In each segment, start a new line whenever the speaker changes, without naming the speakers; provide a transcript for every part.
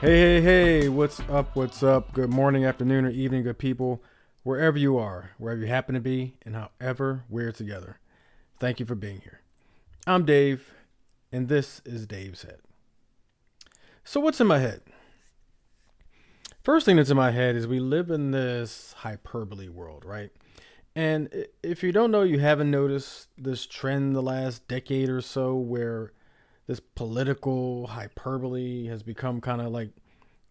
Hey, what's up? What's up? Good morning, afternoon, or evening, good people, wherever you are, wherever you happen to be, and however we're together. Thank you for being here. I'm Dave, and this is Dave's Head. So, what's in my head? First thing that's in my head is we live in this hyperbole world, right? And if you don't know, you haven't noticed this trend the last decade or so where this political hyperbole has become kind of like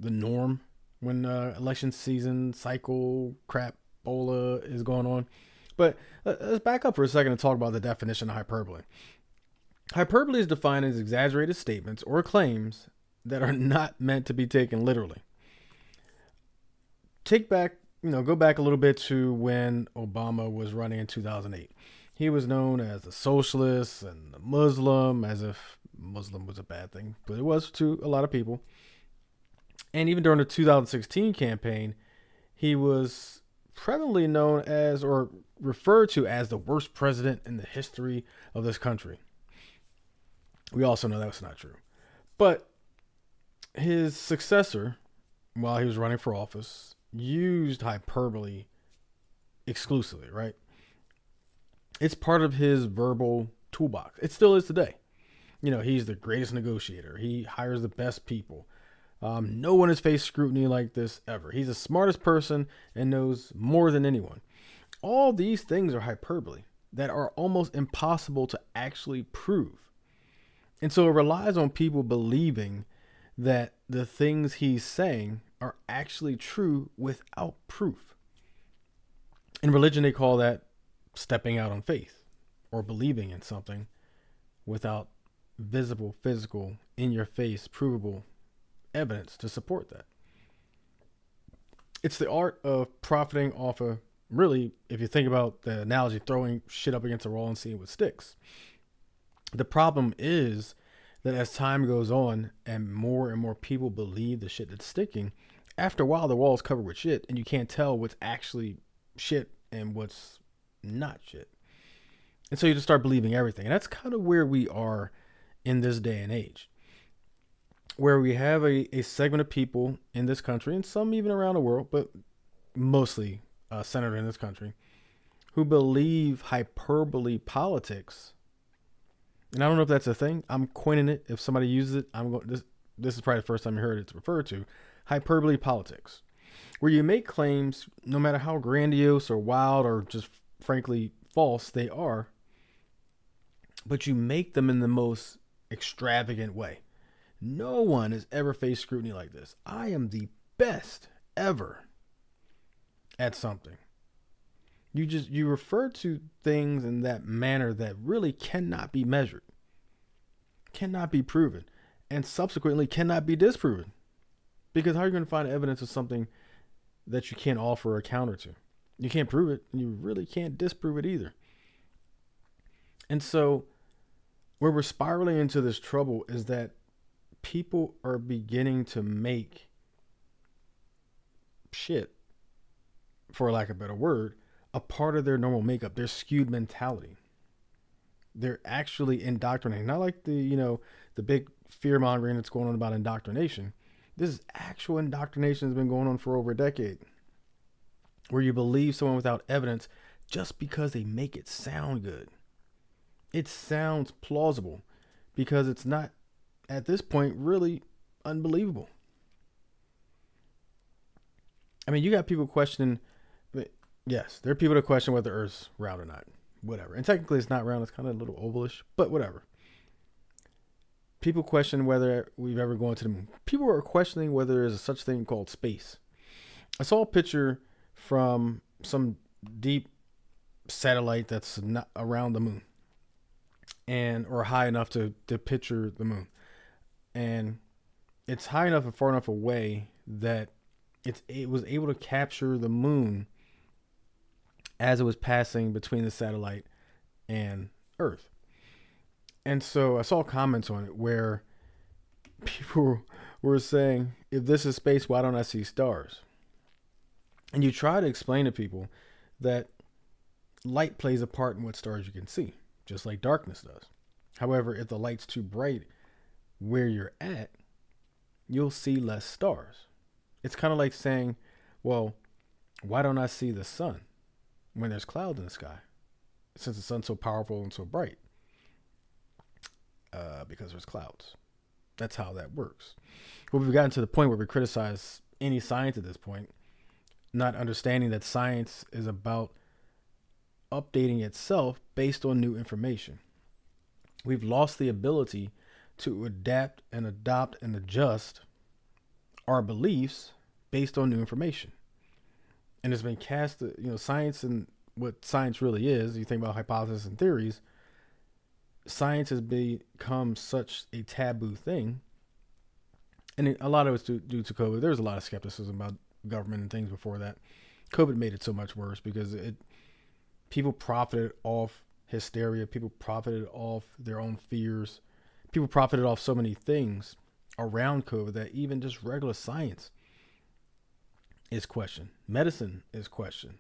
the norm when election season cycle crap bola is going on. But let's back up for a second and talk about the definition of hyperbole. Hyperbole is defined as exaggerated statements or claims that are not meant to be taken literally. Go back a little bit to when Obama was running in 2008. He was known as a socialist and a Muslim, as if Muslim was a bad thing, but it was to a lot of people. And even during the 2016 campaign, he was prevalently known as or referred to as the worst president in the history of this country. We also know that's not true. But his successor, while he was running for office, used hyperbole exclusively, right? It's part of his verbal toolbox. It still is today. He's the greatest negotiator. He hires the best people. No one has faced scrutiny like this ever. He's the smartest person and knows more than anyone. All these things are hyperbole that are almost impossible to actually prove. And so it relies on people believing that the things he's saying are actually true without proof. In religion, they call that stepping out on faith or believing in something without visible, physical, in your face, provable evidence to support that. It's the art of profiting off of, really, if you think about the analogy, throwing shit up against a wall and seeing what sticks. The problem is that as time goes on and more people believe the shit that's sticking, after a while the wall's covered with shit and you can't tell what's actually shit and what's not shit. And so you just start believing everything. And that's kind of where we are in this day and age, where we have a segment of people in this country and some even around the world, but mostly centered in this country, who believe hyperbole politics. And I don't know if that's a thing. I'm coining it. If somebody uses it, this is probably the first time you heard it's referred to. Hyperbole politics, where you make claims no matter how grandiose or wild or just frankly false they are, but you make them in the most extravagant way. No one has ever faced scrutiny like this. I am the best ever at something. You refer to things in that manner that really cannot be measured, cannot be proven, and subsequently cannot be disproven. Because how are you going to find evidence of something that you can't offer a counter to? You can't prove it, and you really can't disprove it either. And so where we're spiraling into this trouble is that people are beginning to make shit, for lack of a better word, a part of their normal makeup, their skewed mentality. They're actually indoctrinating, not like the big fear mongering that's going on about indoctrination. This is actual indoctrination that's been going on for over a decade, where you believe someone without evidence just because they make it sound good. It sounds plausible because it's not, at this point, really unbelievable. I mean, you got people questioning. Yes, there are people that question whether Earth's round or not. Whatever. And technically it's not round. It's kind of a little ovalish, but whatever. People question whether we've ever gone to the moon. People are questioning whether there's a such thing called space. I saw a picture from some deep satellite that's not around the moon or high enough to picture the moon. And it's high enough and far enough away that it was able to capture the moon as it was passing between the satellite and Earth. And so I saw comments on it where people were saying, if this is space, why don't I see stars? And you try to explain to people that light plays a part in what stars you can see, just like darkness does. However, if the light's too bright where you're at, you'll see less stars. It's kind of like saying, well, why don't I see the sun when there's clouds in the sky? Since the sun's so powerful and so bright, because there's clouds. That's how that works. But we've gotten to the point where we criticize any science at this point, not understanding that science is about updating itself based on new information. We've lost the ability to adapt and adopt and adjust our beliefs based on new information. And it's been cast, science and what science really is. You think about hypotheses and theories. Science has become such a taboo thing. And a lot of it's due to COVID. There's a lot of skepticism about government and things before that. COVID made it so much worse because people profited off hysteria. People profited off their own fears. People profited off so many things around COVID that even just regular science is questioned. Medicine is questioned.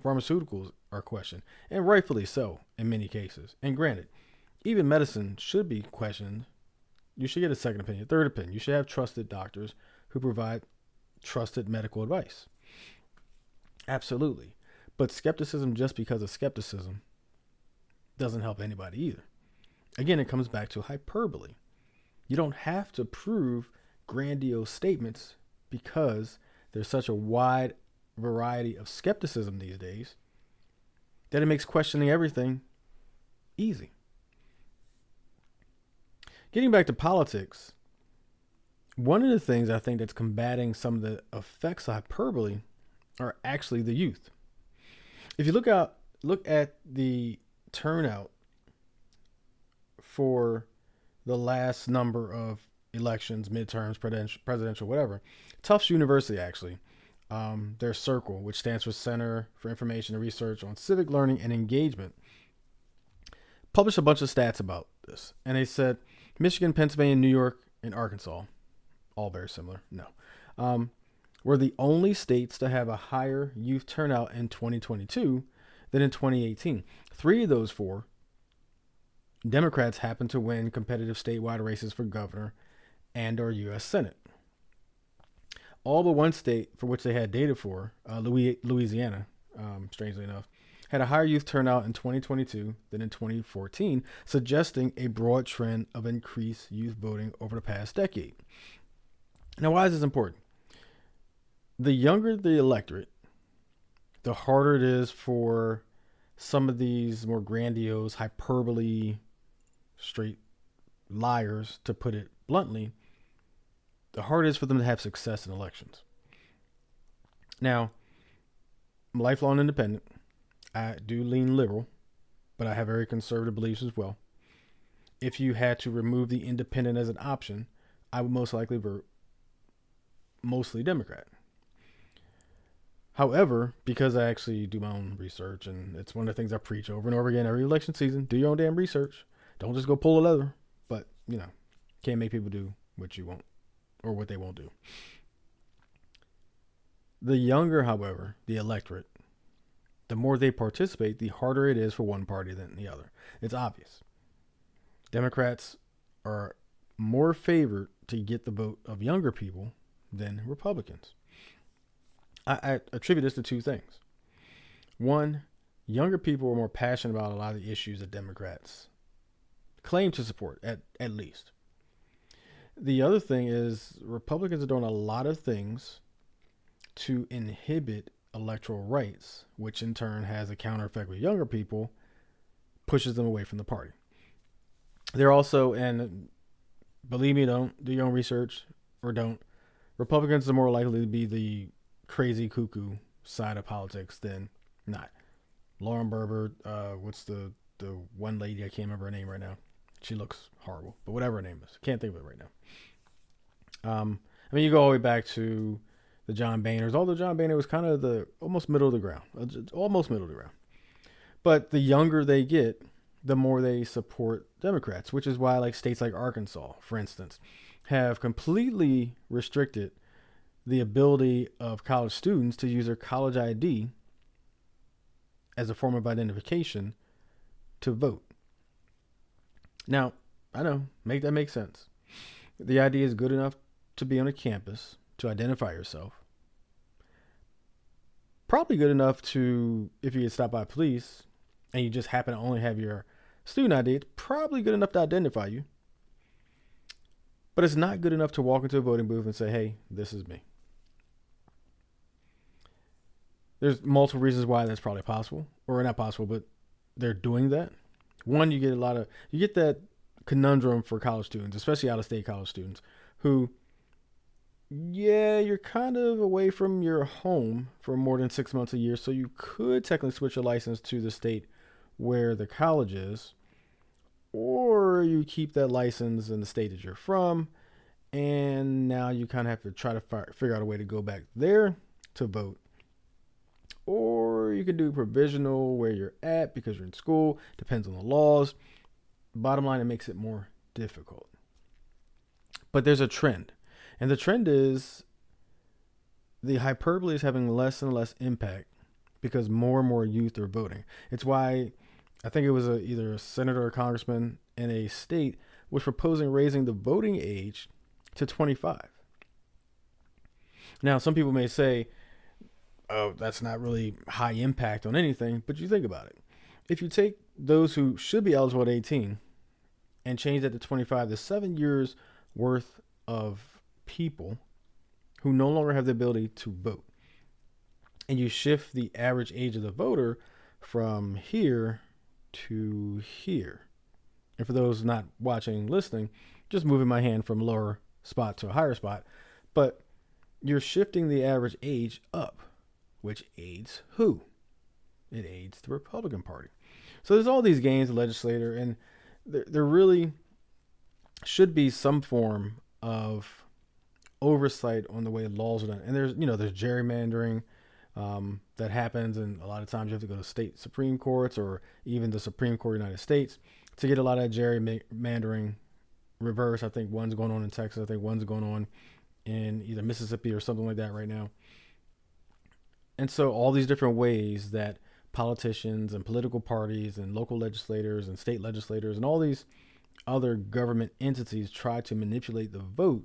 Pharmaceuticals are questioned, and rightfully so in many cases. And granted, even medicine should be questioned. You should get a second opinion, third opinion. You should have trusted doctors who provide trusted medical advice. Absolutely. But skepticism just because of skepticism doesn't help anybody either. Again, it comes back to hyperbole. You don't have to prove grandiose statements because there's such a wide variety of skepticism these days that it makes questioning everything easy. Getting back to politics, one of the things I think that's combating some of the effects of hyperbole are actually the youth. If you look at the turnout for the last number of elections, midterms, presidential, whatever, Tufts University actually, their CIRCLE, which stands for Center for Information and Research on Civic Learning and Engagement, published a bunch of stats about this. And they said Michigan, Pennsylvania, New York, and Arkansas, all very similar, were the only states to have a higher youth turnout in 2022 than in 2018. 3 of those 4 Democrats happened to win competitive statewide races for governor and or U.S. Senate. All but one state for which they had data for, Louisiana, strangely enough, had a higher youth turnout in 2022 than in 2014, suggesting a broad trend of increased youth voting over the past decade. Now, why is this important? The younger the electorate, the harder it is for some of these more grandiose, hyperbole, straight liars, to put it bluntly, the harder it is for them to have success in elections. Now, I'm a lifelong independent. I do lean liberal, but I have very conservative beliefs as well. If you had to remove the independent as an option, I would most likely vote mostly Democrat. However, because I actually do my own research, and it's one of the things I preach over and over again every election season, do your own damn research. Don't just go pull a leather. But, can't make people do what you want or what they won't do. The younger, however, the electorate, the more they participate, the harder it is for one party than the other. It's obvious. Democrats are more favored to get the vote of younger people than Republicans. I attribute this to 2 things. One, younger people are more passionate about a lot of the issues that Democrats claim to support, at least. The other thing is Republicans are doing a lot of things to inhibit electoral rights, which in turn has a counter effect with younger people, pushes them away from the party. They're also, and believe me, don't do your own research or don't, Republicans are more likely to be the crazy cuckoo side of politics than not. Lauren Berber, what's the one lady, I can't remember her name right now. She looks horrible, but whatever her name is, can't think of it right now. You go all the way back to the John Boehners, although John Boehner was kind of the almost middle of the ground. But the younger they get, the more they support Democrats, which is why states like Arkansas, for instance, have completely restricted the ability of college students to use their college ID as a form of identification to vote. Now, I know, that makes sense. The ID is good enough to be on a campus, to identify yourself. Probably good enough to, if you get stopped by police and you just happen to only have your student ID, it's probably good enough to identify you. But it's not good enough to walk into a voting booth and say, hey, this is me. There's multiple reasons why that's probably possible, or not possible, but they're doing that. One, you get that conundrum for college students, especially out-of-state college students, who, yeah, you're kind of away from your home for more than 6 months a year, so you could technically switch your license to the state where the college is, or you keep that license in the state that you're from, and now you kind of have to try to figure out a way to go back there to vote. Or you could do provisional where you're at because you're in school. Depends on the laws. Bottom line, it makes it more difficult. But there's a trend. And the trend is the hyperbole is having less and less impact because more and more youth are voting. It's why I think it was either a senator or congressman in a state was proposing raising the voting age to 25. Now, some people may say, oh, that's not really high impact on anything, but you think about it. If you take those who should be eligible at 18 and change that to 25, there's 7 years worth of people who no longer have the ability to vote. And you shift the average age of the voter from here to here. And for those not watching, listening, just moving my hand from lower spot to a higher spot. But you're shifting the average age up, which aids who? It aids the Republican Party. So there's all these gains, the legislator, and there really should be some form of oversight on the way laws are done. And there's gerrymandering that happens, and a lot of times you have to go to state Supreme Courts or even the Supreme Court of the United States to get a lot of gerrymandering reversed. I think one's going on in Texas. I think one's going on in either Mississippi or something like that right now. And so all these different ways that politicians and political parties and local legislators and state legislators and all these other government entities try to manipulate the vote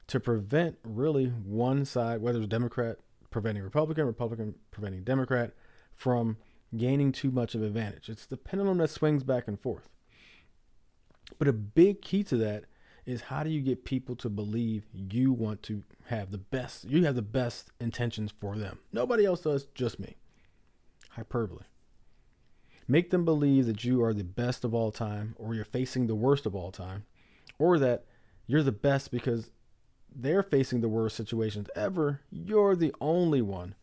to prevent really one side, whether it's Democrat preventing Republican, Republican preventing Democrat, from gaining too much of advantage. It's the pendulum that swings back and forth. But a big key to that is, how do you get people to believe you want to have the best, you have the best intentions for them? Nobody else does, just me. Hyperbole. Make them believe that you are the best of all time, or you're facing the worst of all time, or that you're the best because they're facing the worst situations ever. You're the only one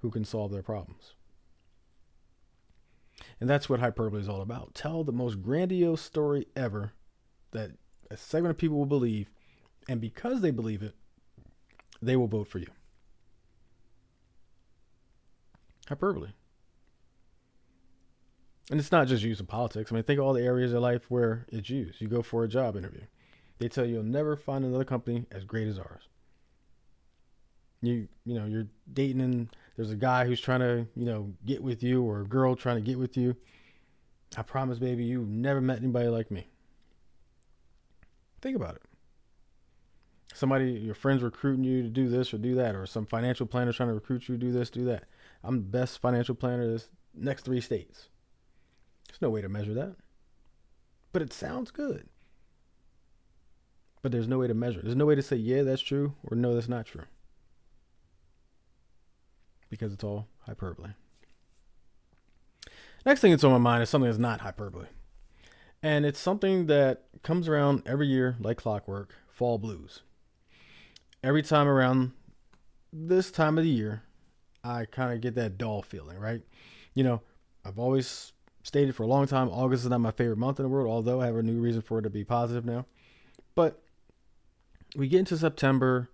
who can solve their problems. And that's what hyperbole is all about. Tell the most grandiose story ever that a segment of people will believe, and because they believe it, they will vote for you. Hyperbole. And it's not just used in politics. I mean, think of all the areas of life where it's used. You go for a job interview. They tell you you'll never find another company as great as ours. You're dating and there's a guy who's trying to, get with you, or a girl trying to get with you. I promise, baby, you've never met anybody like me. Think about it. Your friends recruiting you to do this or do that, or some financial planner trying to recruit you to do this, do that. I'm the best financial planner in this next 3 states. There's no way to measure that. But it sounds good. But there's no way to measure it. There's no way to say, yeah, that's true, or no, that's not true. Because it's all hyperbole. Next thing that's on my mind is something that's not hyperbole. And it's something that comes around every year like clockwork: fall blues. Every time around this time of the year, I kind of get that dull feeling, right? I've always stated for a long time, August is not my favorite month in the world, although I have a new reason for it to be positive now. But we get into September,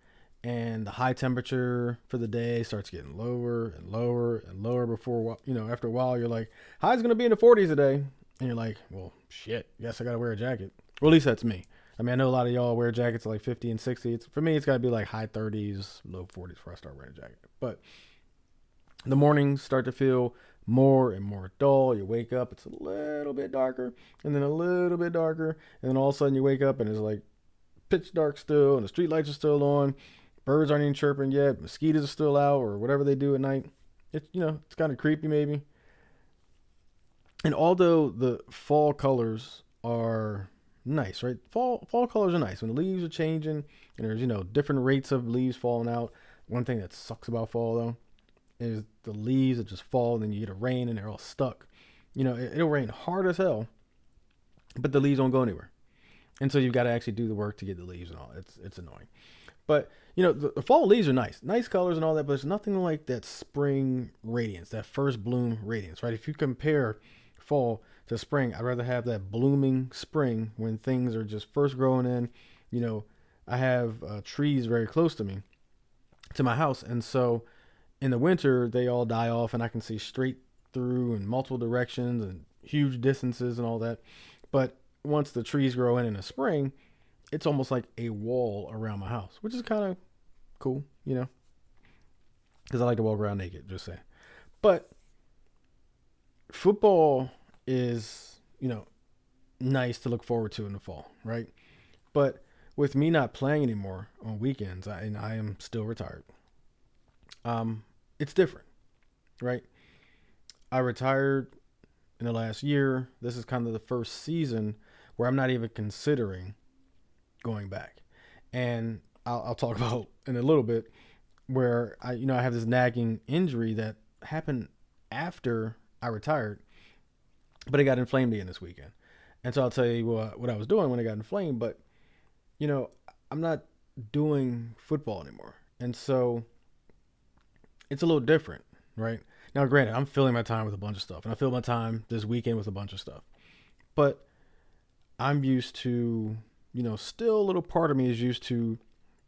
and the high temperature for the day starts getting lower and lower and lower before, after a while, you're like, high's going to be in the 40s today. And you're like, well, shit, guess I got to wear a jacket. Well, at least that's me. I mean, I know a lot of y'all wear jackets like 50 and 60. For me, it's got to be like high 30s, low 40s before I start wearing a jacket. But the mornings start to feel more and more dull. You wake up, it's a little bit darker, and then a little bit darker. And then all of a sudden you wake up and it's like pitch dark still and the street lights are still on. Birds aren't even chirping yet. Mosquitoes are still out or whatever they do at night. It's, it's kind of creepy maybe. And although the fall colors are nice, right? Fall colors are nice. When the leaves are changing and there's, different rates of leaves falling out. One thing that sucks about fall though is the leaves that just fall and then you get a rain and they're all stuck. It'll rain hard as hell, but the leaves don't go anywhere. And so you've got to actually do the work to get the leaves and all. It's annoying. But, the fall leaves are nice. Nice colors and all that, but there's nothing like that spring radiance, that first bloom radiance, right? If you compare fall to spring, I'd rather have that blooming spring when things are just first growing in. I have trees very close to me, to my house. And so in the winter, they all die off and I can see straight through in multiple directions and huge distances and all that. But once the trees grow in the spring, it's almost like a wall around my house, which is kind of cool, because I like to walk around naked, just saying. But football is, nice to look forward to in the fall, right? But with me not playing anymore on weekends, and I am still retired, it's different, right? I retired in the last year. This is kind of the first season where I'm not even considering going back. And I'll talk about in a little bit where I have this nagging injury that happened after I retired, but it got inflamed again this weekend. And so I'll tell you what I was doing when it got inflamed, but I'm not doing football anymore. And so it's a little different, right? Now, granted, I'm filling my time with a bunch of stuff, and I filled my time this weekend with a bunch of stuff, but I'm used to, still a little part of me is used to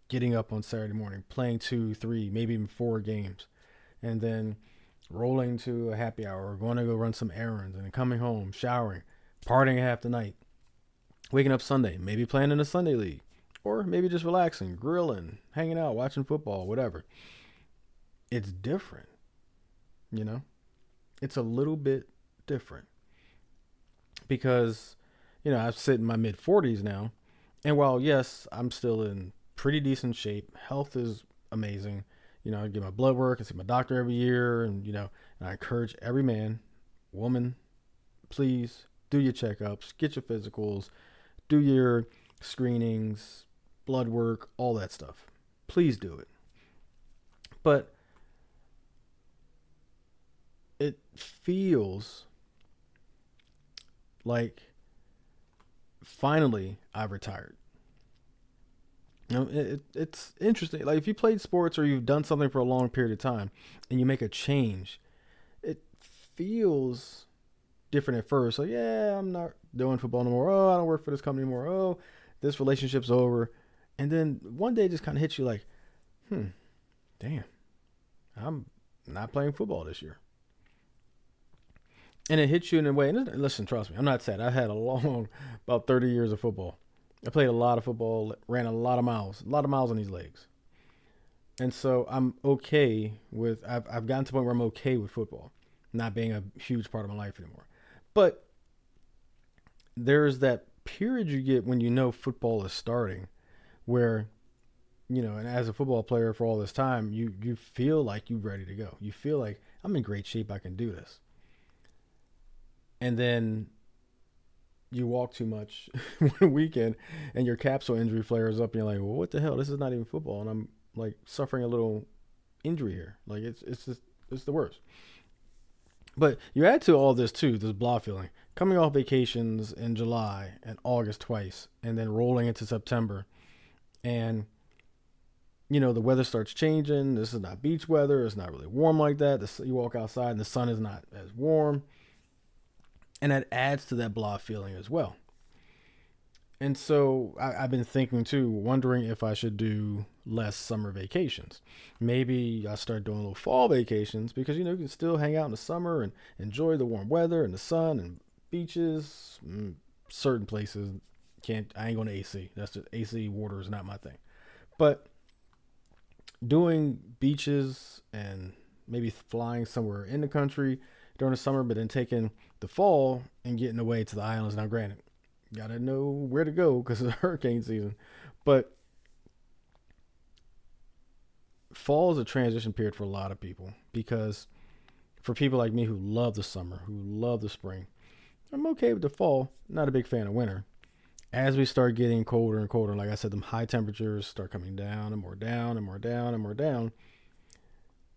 getting up on Saturday morning, playing 2, 3, maybe even 4 games, and then rolling to a happy hour, going to go run some errands, and then coming home, showering, partying half the night, waking up Sunday, maybe playing in a Sunday league, or maybe just relaxing, grilling, hanging out, watching football, whatever. It's different, It's a little bit different because, I'm sitting in my mid-40s now, and while, yes, I'm still in pretty decent shape, health is amazing, I get my blood work, I see my doctor every year, and, and I encourage every man, woman, please do your checkups, get your physicals, do your screenings, blood work, all that stuff. Please do it. But it feels like finally I've retired. It's interesting. Like if you played sports or you've done something for a long period of time and you make a change, it feels different at first. So yeah, I'm not doing football no more. Oh, I don't work for this company anymore. Oh, this relationship's over. And then one day it just kind of hits you like, damn, I'm not playing football this year. And it hits you in a way. And listen, trust me, I'm not sad. I've had about 30 years of football. I played a lot of football, ran a lot of miles on these legs. And so I'm okay with, I've gotten to the point where I'm okay with football not being a huge part of my life anymore. But there's that period you get when football is starting where, and as a football player for all this time, you feel like you're ready to go. You feel like I'm in great shape. I can do this. And then you walk too much one weekend and your capsule injury flares up and you're like, well, what the hell? This is not even football. And I'm like suffering a little injury here. Like it's the worst. But you add to all this too, this blah feeling, coming off vacations in July and August twice, and then rolling into September. And, the weather starts changing. This is not beach weather. It's not really warm like that. You walk outside and the sun is not as warm. And that adds to that blah feeling as well. And so I've been thinking too, wondering if I should do less summer vacations. Maybe I start doing little fall vacations because, you can still hang out in the summer and enjoy the warm weather and the sun and beaches. Certain places I ain't going to AC. That's just AC water is not my thing. But doing beaches and maybe flying somewhere in the country during the summer, but then taking the fall and getting away to the islands. Now, granted, you got to know where to go because it's hurricane season. But fall is a transition period for a lot of people because for people like me who love the summer, who love the spring, I'm okay with the fall, not a big fan of winter. As we start getting colder and colder, like I said, the high temperatures start coming down and more down and more down and more down,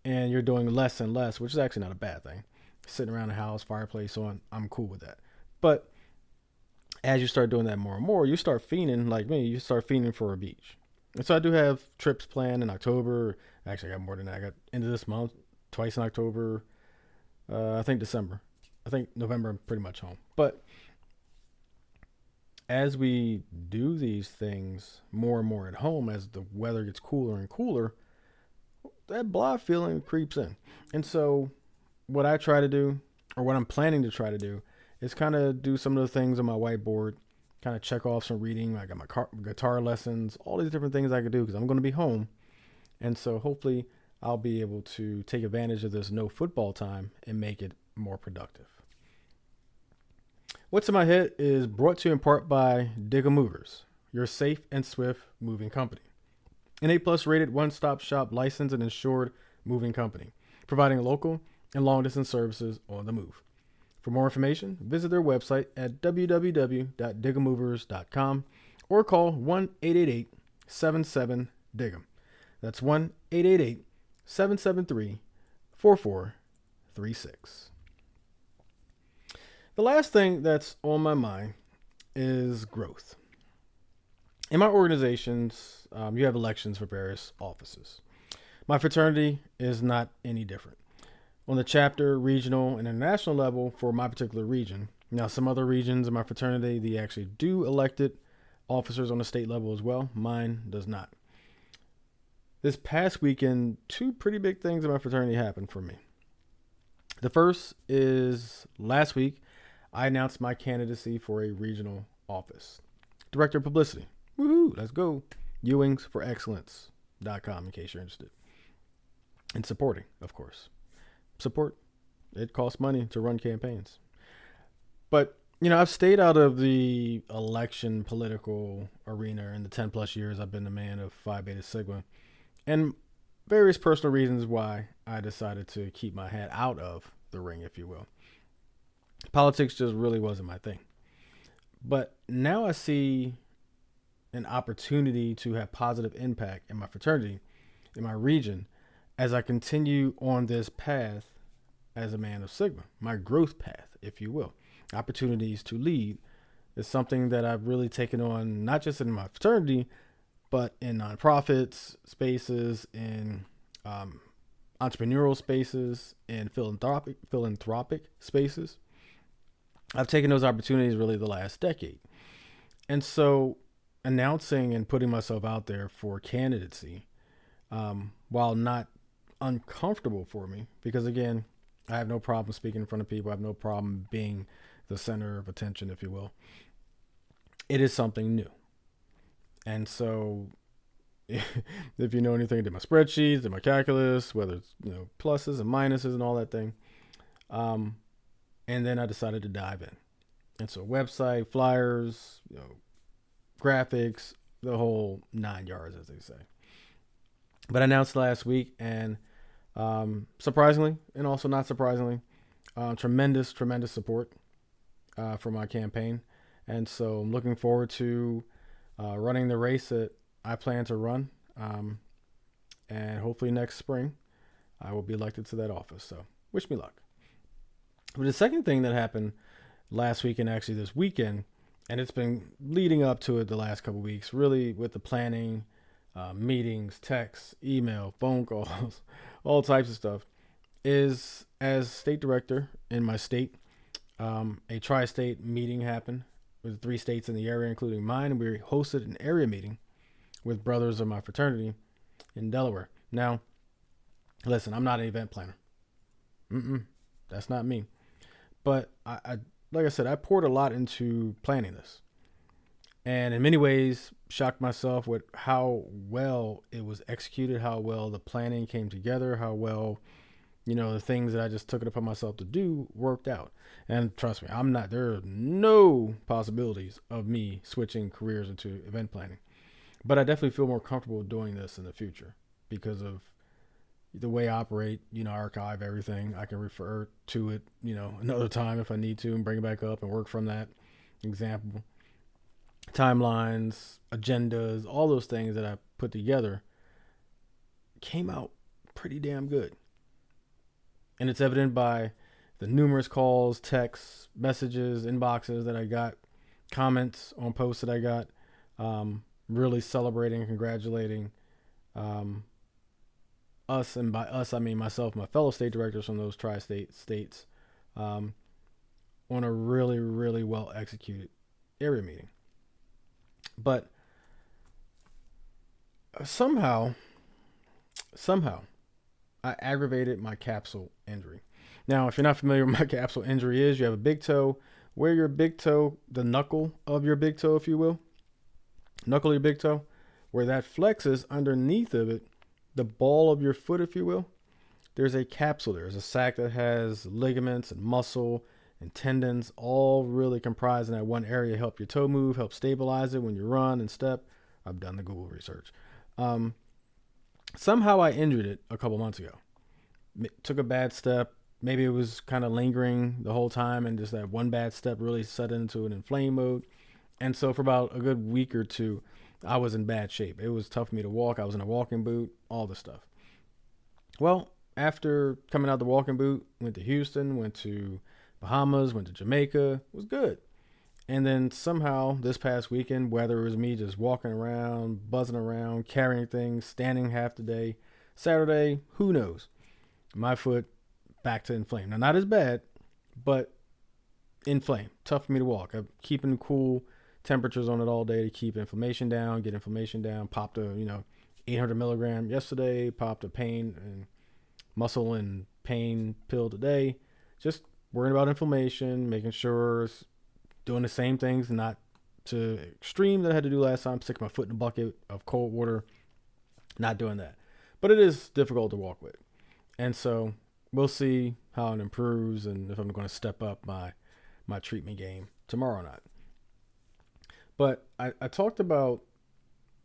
and you're doing less and less, which is actually not a bad thing. Sitting around the house, fireplace on, I'm cool with that. But as you start doing that more and more, you start fiending, like me, you start fiending for a beach. And so I do have trips planned in October. Actually, I got more than that. I got into this month, twice in October, I think December. I think November, I'm pretty much home. But as we do these things more and more at home, as the weather gets cooler and cooler, that blah feeling creeps in. And so, what I try to do, or what I'm planning to try to do, is kind of do some of the things on my whiteboard, kind of check off some reading. I got my guitar lessons, all these different things I could do because I'm going to be home. And so, hopefully, I'll be able to take advantage of this no football time and make it more productive. What's in my head is brought to you in part by Digga Movers, your safe and swift moving company. An A+ rated one-stop shop licensed and insured moving company, providing local and long-distance services on the move. For more information, visit their website at www.diggamovers.com or call 1-888-77-DIGGA. That's 1-888-773-4436. The last thing that's on my mind is growth. In my organizations, you have elections for various offices. My fraternity is not any different. On the chapter, regional, and international level for my particular region. Now, some other regions in my fraternity, they actually do elected officers on the state level as well. Mine does not. This past weekend, two pretty big things in my fraternity happened for me. The first is last week, I announced my candidacy for a regional office. Director of Publicity. Woohoo, let's go. Ewingsforexcellence.com in case you're interested. And supporting, of course. Support. It costs money to run campaigns. But, I've stayed out of the election political arena in the 10 plus years I've been the man of Phi Beta Sigma. And various personal reasons why I decided to keep my head out of the ring, if you will. Politics just really wasn't my thing. But now I see an opportunity to have positive impact in my fraternity, in my region, as I continue on this path as a man of Sigma, my growth path, if you will. Opportunities to lead is something that I've really taken on, not just in my fraternity, but in nonprofits spaces, in entrepreneurial spaces, in philanthropic spaces. I've taken those opportunities really the last decade. And so announcing and putting myself out there for candidacy, while not uncomfortable for me, because again, I have no problem speaking in front of people. I have no problem being the center of attention, if you will. It is something new. And so if you know anything, I did my spreadsheets, did my calculus, whether it's, pluses and minuses and all that thing. And then I decided to dive in. And so website, flyers, graphics, the whole 9 yards, as they say. But I announced last week, and surprisingly, and also not surprisingly, tremendous support for my campaign. And so I'm looking forward to running the race that I plan to run. And hopefully next spring, I will be elected to that office. So wish me luck. But the second thing that happened last week and actually this weekend, and it's been leading up to it the last couple of weeks, really with the planning, meetings, texts, email, phone calls, all types of stuff, is as state director in my state, a tri-state meeting happened with 3 states in the area, including mine, and we hosted an area meeting with brothers of my fraternity in Delaware. Now, listen, I'm not an event planner. That's not me. But I like I said, I poured a lot into planning this. And in many ways, shocked myself with how well it was executed, how well the planning came together, how well, the things that I just took it upon myself to do worked out. And trust me, there are no possibilities of me switching careers into event planning. But I definitely feel more comfortable doing this in the future because of the way I operate. Archive everything. I can refer to it, another time if I need to, and bring it back up and work from that example. Timelines, agendas, all those things that I put together came out pretty damn good. And it's evident by the numerous calls, texts, messages, inboxes that I got, comments on posts that I got, really celebrating and congratulating us. And by us, I mean myself, my fellow state directors from those tri-state states, on a really, really well executed area meeting. But somehow, I aggravated my capsule injury. Now, if you're not familiar with my capsule injury is, you have a big toe. Where your big toe, the knuckle of your big toe, if you will, knuckle of your big toe, where that flexes underneath of it, the ball of your foot, if you will, there's a capsule there. There's a sac that has ligaments and muscle and tendons, all really comprised in that one area. Help your toe move, help stabilize it when you run and step. I've done the Google research. Somehow I injured it a couple months ago. Took a bad step. Maybe it was kind of lingering the whole time, and just that one bad step really set into an inflame mode. And so for about a good week or two, I was in bad shape. It was tough for me to walk. I was in a walking boot, all the stuff. Well, after coming out the walking boot, went to Houston, went to Bahamas, went to Jamaica. It was good. And then somehow this past weekend, whether it was me just walking around, buzzing around, carrying things, standing half the day, Saturday, who knows? My foot back to inflamed. Now, not as bad, but inflamed. Tough for me to walk. I'm keeping cool temperatures on it all day to keep inflammation down, get inflammation down. Popped a, 800 milligram yesterday, popped a pain and muscle and pain pill today. Just worrying about inflammation, making sure doing the same things, not to extreme that I had to do last time, sticking my foot in a bucket of cold water, not doing that. But it is difficult to walk with. And so we'll see how it improves and if I'm going to step up my treatment game tomorrow or not. But I talked about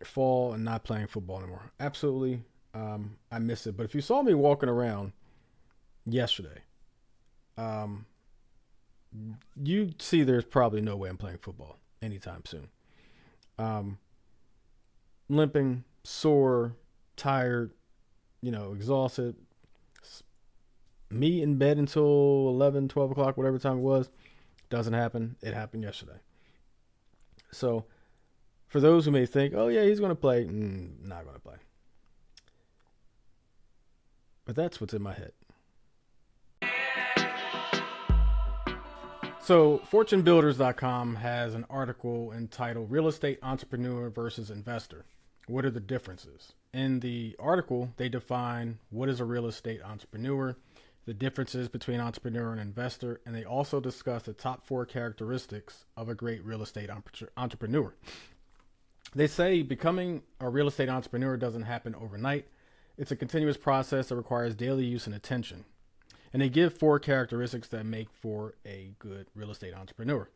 fall and not playing football anymore. Absolutely. I miss it. But if you saw me walking around yesterday, you see there's probably no way I'm playing football anytime soon. Limping, sore, tired, exhausted. Me in bed until 11, 12 o'clock, whatever time it was. Doesn't happen. It happened yesterday. So for those who may think, oh yeah, he's going to play. Not going to play. But that's what's in my head. So FortuneBuilders.com has an article entitled Real Estate Entrepreneur versus Investor. What are the differences? In the article, they define what is a real estate entrepreneur, the differences between entrepreneur and investor, and they also discuss the top 4 characteristics of a great real estate entrepreneur. They say becoming a real estate entrepreneur doesn't happen overnight. It's a continuous process that requires daily use and attention. And they give 4 characteristics that make for a good real estate entrepreneur.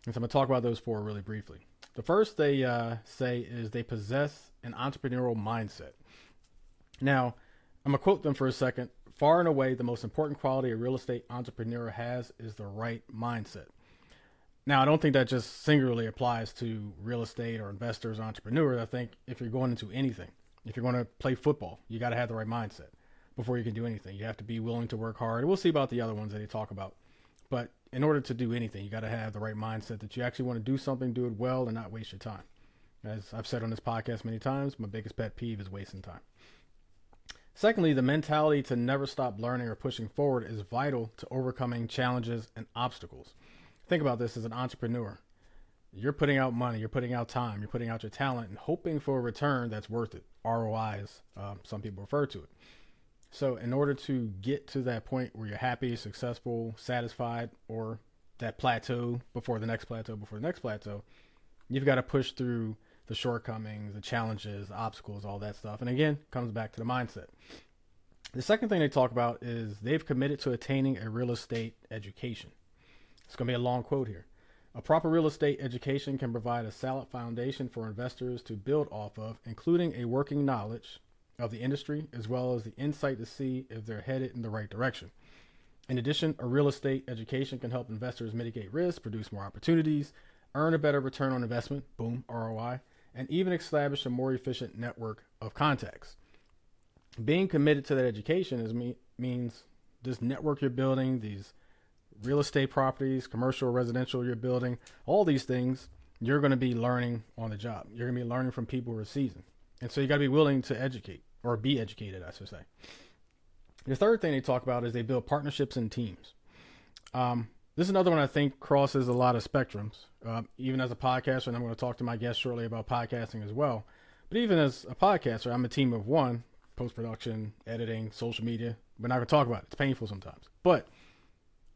And so I'm going to talk about those 4 really briefly. The first they say is they possess an entrepreneurial mindset. Now, I'm going to quote them for a second. Far and away, the most important quality a real estate entrepreneur has is the right mindset. Now, I don't think that just singularly applies to real estate or investors, or entrepreneurs. I think if you're going into anything, if you're going to play football, you got to have the right mindset before you can do anything. You have to be willing to work hard. We'll see about the other ones that they talk about. But in order to do anything, you got to have the right mindset that you actually want to do something, do it well, and not waste your time. As I've said on this podcast many times, my biggest pet peeve is wasting time. Secondly, the mentality to never stop learning or pushing forward is vital to overcoming challenges and obstacles. Think about this as an entrepreneur. You're putting out money, you're putting out time, you're putting out your talent and hoping for a return that's worth it. ROI, as some people refer to it. So in order to get to that point where you're happy, successful, satisfied, or that plateau before the next plateau, you've got to push through the shortcomings, the challenges, the obstacles, all that stuff. And again, comes back to the mindset. The second thing they talk about is they've committed to attaining a real estate education. It's going to be a long quote here. A proper real estate education can provide a solid foundation for investors to build off of, including a working knowledge of the industry, as well as the insight to see if they're headed in the right direction. In addition, a real estate education can help investors mitigate risk, produce more opportunities, earn a better return on investment, boom, ROI, and even establish a more efficient network of contacts. Being committed to that education means this network you're building, these real estate properties, commercial, residential you're building, all these things, you're going to be learning on the job. You're going to be learning from people who are seasoned. And so you got to be willing to educate, or be educated, I should say. The third thing they talk about is they build partnerships and teams. This is another one I think crosses a lot of spectrums. Even as a podcaster, and I'm going to talk to my guest shortly about podcasting as well. But even as a podcaster, I'm a team of one, post-production, editing, social media. We're not going to talk about it. It's painful sometimes. But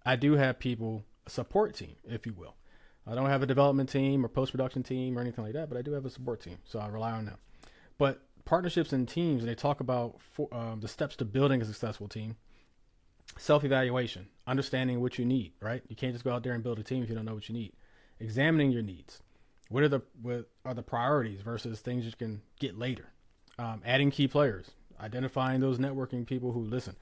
I do have people, a support team, if you will. I don't have a development team or post-production team or anything like that, but I do have a support team. So I rely on them. But partnerships and teams, and they talk about the steps to building a successful team. Self-evaluation, understanding what you need, right? You can't just go out there and build a team if you don't know what you need. Examining your needs. What are the priorities versus things you can get later? Adding key players, identifying those networking people who listen.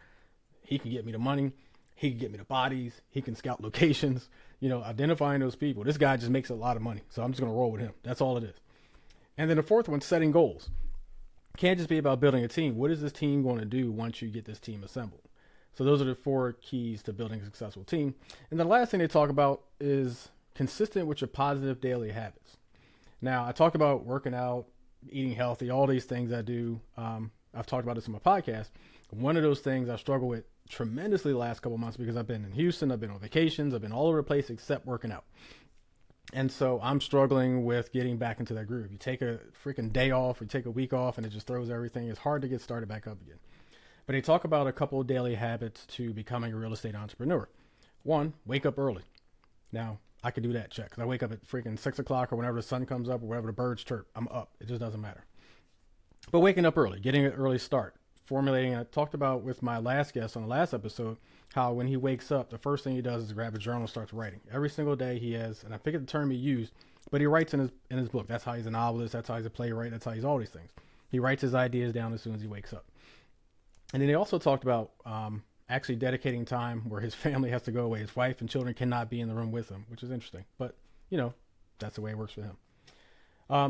He can get me the money. He can get me the bodies. He can scout locations. Identifying those people. This guy just makes a lot of money, so I'm just going to roll with him. That's all it is. And then the fourth one, setting goals. Can't just be about building a team. What is this team going to do once you get this team assembled? So those are the 4 keys to building a successful team. And the last thing they talk about is consistent with your positive daily habits. Now, I talked about working out, eating healthy, all these things I do. I've talked about this in my podcast. One of those things I struggle with tremendously the last couple of months because I've been in Houston, I've been on vacations, I've been all over the place except working out. And so I'm struggling with getting back into that groove. You take a freaking day off or you take a week off and it just throws everything. It's hard to get started back up again. But they talk about a couple of daily habits to becoming a real estate entrepreneur. 1, wake up early. Now, I could do that, check. Because I wake up at freaking 6 o'clock or whenever the sun comes up or whenever the birds chirp. I'm up. It just doesn't matter. But waking up early, getting an early start, formulating. I talked about with my last guest on the last episode how when he wakes up, the first thing he does is grab a journal and starts writing. Every single day he has, and I forget the term he used, but he writes in his book. That's how he's a novelist. That's how he's a playwright. That's how he's all these things. He writes his ideas down as soon as he wakes up. And then they also talked about actually dedicating time where his family has to go away. His wife and children cannot be in the room with him, which is interesting. But, that's the way it works for him.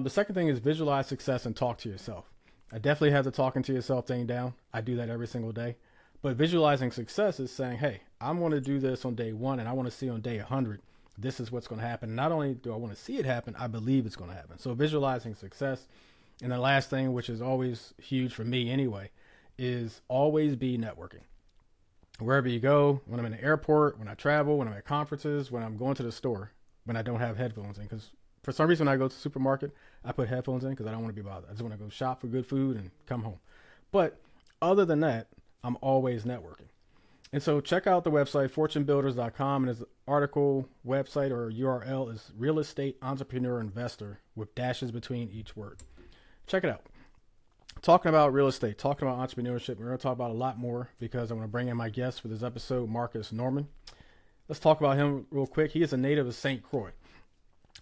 The second thing is visualize success and talk to yourself. I definitely have the talking to yourself thing down. I do that every single day. But visualizing success is saying, hey, I'm going to do this on day 1 and I want to see on day 100, this is what's going to happen. Not only do I want to see it happen, I believe it's going to happen. So visualizing success. And the last thing, which is always huge for me anyway, is always be networking. Wherever you go, when I'm in the airport, when I travel, when I'm at conferences, when I'm going to the store, when I don't have headphones in. Because for some reason when I go to the supermarket, I put headphones in because I don't want to be bothered. I just want to go shop for good food and come home. But other than that, I'm always networking. And so check out the website, fortunebuilders.com. And his article, website, or URL is Real Estate Entrepreneur Investor with dashes between each word. Check it out. Talking about real estate, talking about entrepreneurship, we're going to talk about a lot more because I'm going to bring in my guest for this episode, Marcus Norman. Let's talk about him real quick. He is a native of St. Croix.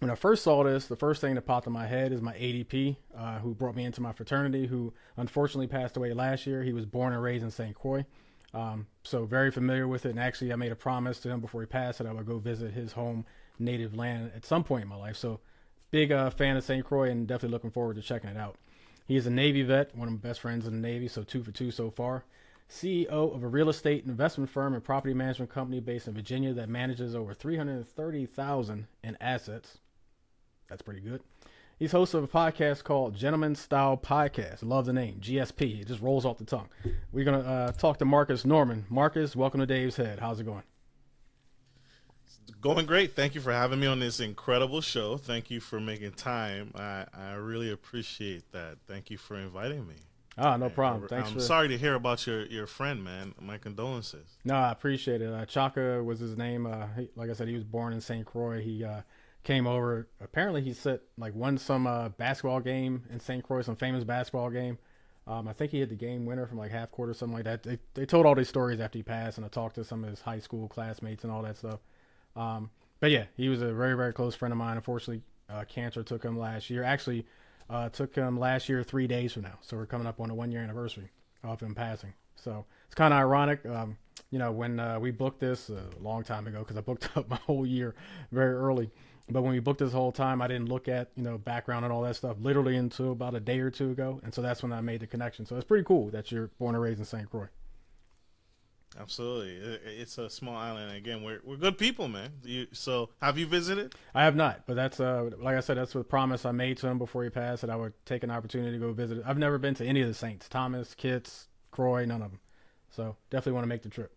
When I first saw this, the first thing that popped in my head is my ADP, who brought me into my fraternity, who unfortunately passed away last year. He was born and raised in St. Croix. So very familiar with it. And actually, I made a promise to him before he passed that I would go visit his home native land at some point in my life. So big fan of St. Croix and definitely looking forward to checking it out. He is a Navy vet, one of my best friends in the Navy, so 2 for 2 so far. CEO of a real estate investment firm and property management company based in Virginia that manages over $330,000 in assets. That's pretty good. He's host of a podcast called Gentleman Style Podcast. Love the name, GSP. It just rolls off the tongue. We're going to talk to Marcus Norman. Marcus, welcome to Dave's Head. How's it going?
Going great. Thank you for having me on this incredible show. Thank you for making time. I really appreciate that. Thank you for inviting me.
No problem.
I'm sorry to hear about your friend, man. My condolences.
No, I appreciate it. Chaka was his name. Like I said, he was born in St. Croix. He came over. Apparently, he won some basketball game in St. Croix, some famous basketball game. I think he hit the game winner from half court or something like that. They told all these stories after he passed, and I talked to some of his high school classmates and all that stuff. But yeah, he was a very, very close friend of mine. Unfortunately, cancer took him last year. Actually, took him last year 3 days from now. So we're coming up on a 1 year anniversary of him passing. So it's kind of ironic. When we booked this a long time ago, because I booked up my whole year very early. But when we booked this whole time, I didn't look at, background and all that stuff literally until about a day or two ago. And so that's when I made the connection. So it's pretty cool that you're born and raised in St. Croix.
Absolutely, it's a small island. Again, we're good people, man. So have you visited?
I have not, but that's like I said, that's a promise I made to him before he passed, that I would take an opportunity to go visit. I've never been to any of the Saints, Thomas, Kitts, Croix, none of them. So definitely want to make the trip.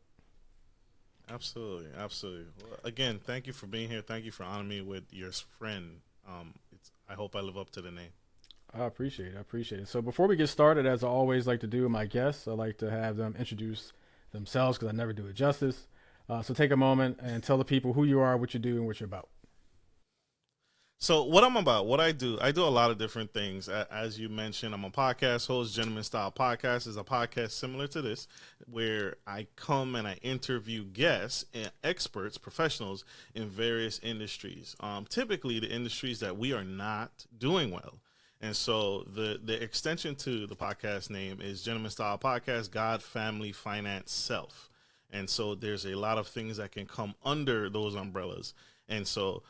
Absolutely, absolutely. Well, again, thank you for being here. Thank you for honoring me with your friend. I hope I live up to the name.
I appreciate it. I appreciate it. So before we get started, as I always like to do with my guests, I like to have them introduce themselves because I never do it justice. So take a moment and tell the people who you are, what you do, and what you're about.
So what I'm about, what I do a lot of different things. As you mentioned, I'm a podcast host. Gentleman Style Podcast is a podcast similar to this, where I come and I interview guests and experts, professionals in various industries. Typically, the industries that we are not doing well. And so the extension to the podcast name is Gentleman Style Podcast, God, Family, Finance, Self. And so there's a lot of things that can come under those umbrellas. And so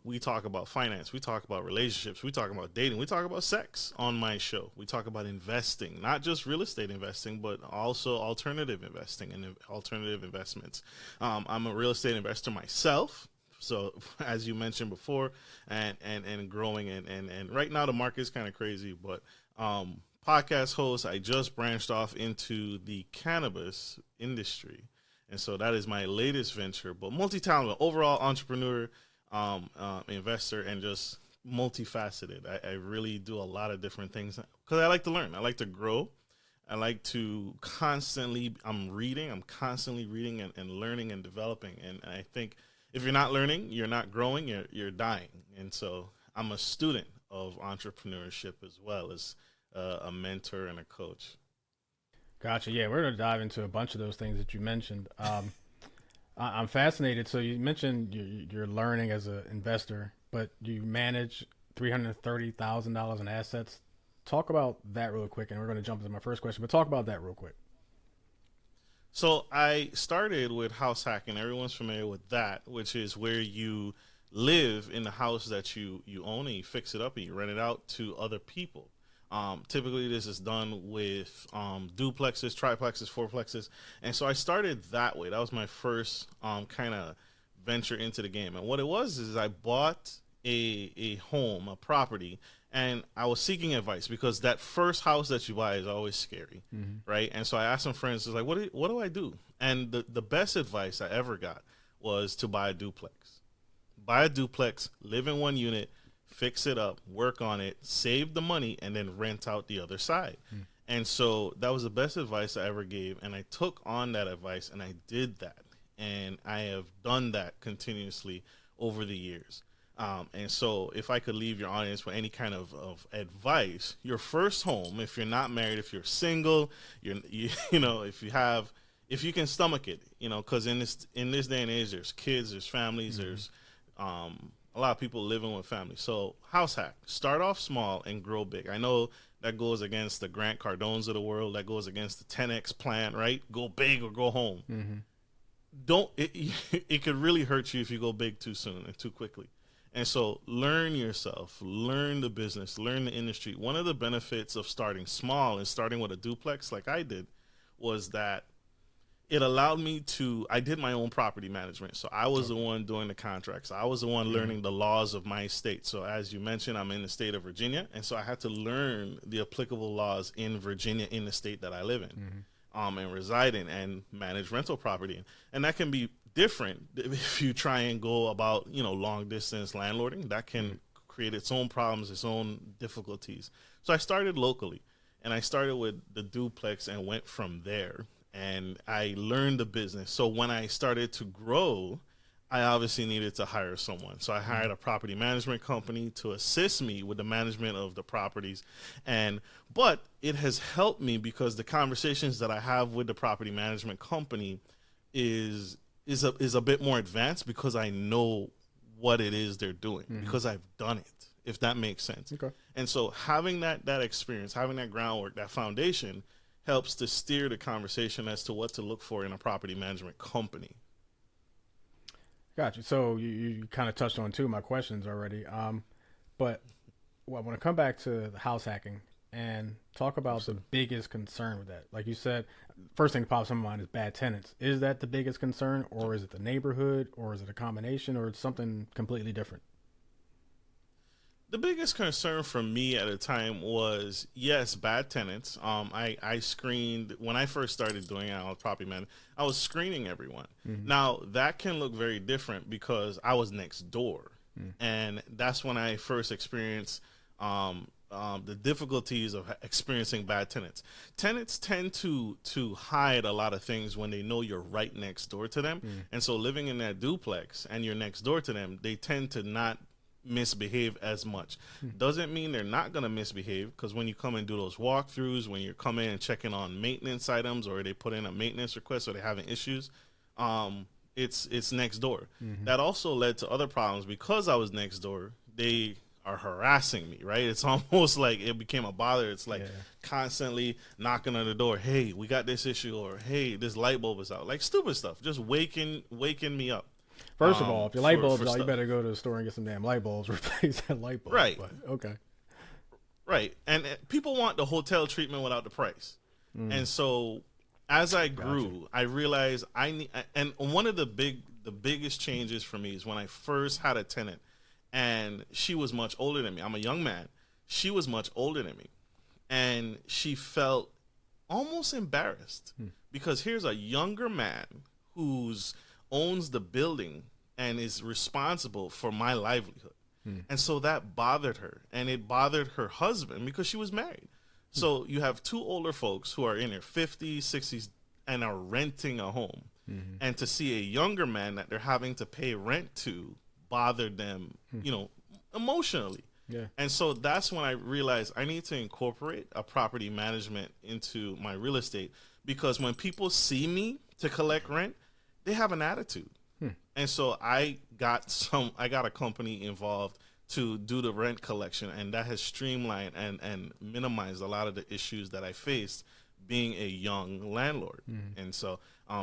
we talk about finance, we talk about relationships, we talk about dating, we talk about sex on my show. We talk about investing, not just real estate investing, but also alternative investing and alternative investments. I'm a real estate investor myself. So as you mentioned before, and growing and right now the market is kind of crazy, but podcast host, I just branched off into the cannabis industry. And so that is my latest venture, but multi-talented, overall entrepreneur, investor, and just multifaceted. I really do a lot of different things because I like to learn. I like to grow. I like to I'm constantly reading and learning and developing. And I think if you're not learning, you're not growing, you're dying. And so I'm a student of entrepreneurship as well as a mentor and a coach.
Gotcha. Yeah, we're going to dive into a bunch of those things that you mentioned. I'm fascinated. So you mentioned you're learning as an investor, but you manage $330,000 in assets. Talk about that real quick, and we're going to jump into my first question, but talk about that real quick.
So I started with house hacking. Everyone's familiar with that, which is where you live in the house that you own and you fix it up and you rent it out to other people. Typically, this is done with duplexes, triplexes, fourplexes. And so I started that way. That was my first kind of venture into the game. And what it was is I bought a home, a property, and I was seeking advice because that first house that you buy is always scary, right? And so I asked some friends, like, what do I do? And the best advice I ever got was to buy a duplex. Buy a duplex, live in one unit, fix it up, work on it, save the money, and then rent out the other side. And so that was the best advice I ever gave. And I took on that advice and I did that. And I have done that continuously over the years. And so if I could leave your audience with any kind of advice, your first home, if you're not married, if you're single, if you can stomach it, because in this day and age, there's kids, there's families, there's a lot of people living with families. So house hack, start off small and grow big. I know that goes against the Grant Cardones of the world. That goes against the 10X plan, right? Go big or go home. It could really hurt you if you go big too soon and too quickly. And so learn yourself, learn the business, learn the industry. One of the benefits of starting small and starting with a duplex like I did was that it allowed me I did my own property management. So I was the one doing the contracts. I was the one learning the laws of my state. So as you mentioned, I'm in the state of Virginia. And so I had to learn the applicable laws in Virginia in the state that I live in and reside in and manage rental property. And that can be different if you try and go about, long distance landlording. That can create its own problems, its own difficulties. So I started locally and I started with the duplex and went from there. And I learned the business. So when I started to grow, I obviously needed to hire someone. So I hired a property management company to assist me with the management of the properties. But it has helped me because the conversations that I have with the property management company is a bit more advanced because I know what it is they're doing because I've done it, if that makes sense.
Okay.
And so having that experience, having that groundwork, that foundation helps to steer the conversation as to what to look for in a property management company.
Gotcha. So you kind of touched on two of my questions already. But I want to come back to the house hacking and talk about the biggest concern with that. Like you said, first thing that pops in my mind is bad tenants. Is that the biggest concern, or is it the neighborhood, or is it a combination, or it's something completely different?
The biggest concern for me at the time was, yes, bad tenants. I screened, when I first started doing it, I was property manager, I was screening everyone. Now, that can look very different because I was next door. And that's when I first experienced the difficulties of experiencing bad tenants. Tenants tend to hide a lot of things when they know you're right next door to them. And so living in that duplex and you're next door to them, they tend to not misbehave as much. Doesn't mean they're not going to misbehave, because when you come and do those walkthroughs, when you're coming and checking on maintenance items, or they put in a maintenance request or they're having issues, it's next door. That also led to other problems because I was next door. They are harassing me, right? It's almost like it became a bother. It's like constantly knocking on the door. Hey, we got this issue, or hey, this light bulb is out. Like stupid stuff, just waking me up.
First of all, if your light bulb's out, you better go to the store and get some damn light bulbs, replace that light bulb.
Right.
But, okay.
Right. And people want the hotel treatment without the price. And so as I grew, I realized I need, and one of the biggest changes for me is when I first had a tenant, and she was much older than me. I'm a young man. She was much older than me. And she felt almost embarrassed because here's a younger man who's owns the building and is responsible for my livelihood. And so that bothered her, and it bothered her husband because she was married. So you have two older folks who are in their 50s, 60s, and are renting a home. And to see a younger man that they're having to pay rent to bothered them, emotionally.
Yeah.
And so that's when I realized I need to incorporate a property management into my real estate, because when people see me to collect rent, they have an attitude. And so I got a company involved to do the rent collection, and that has streamlined and minimized a lot of the issues that I faced being a young landlord. And so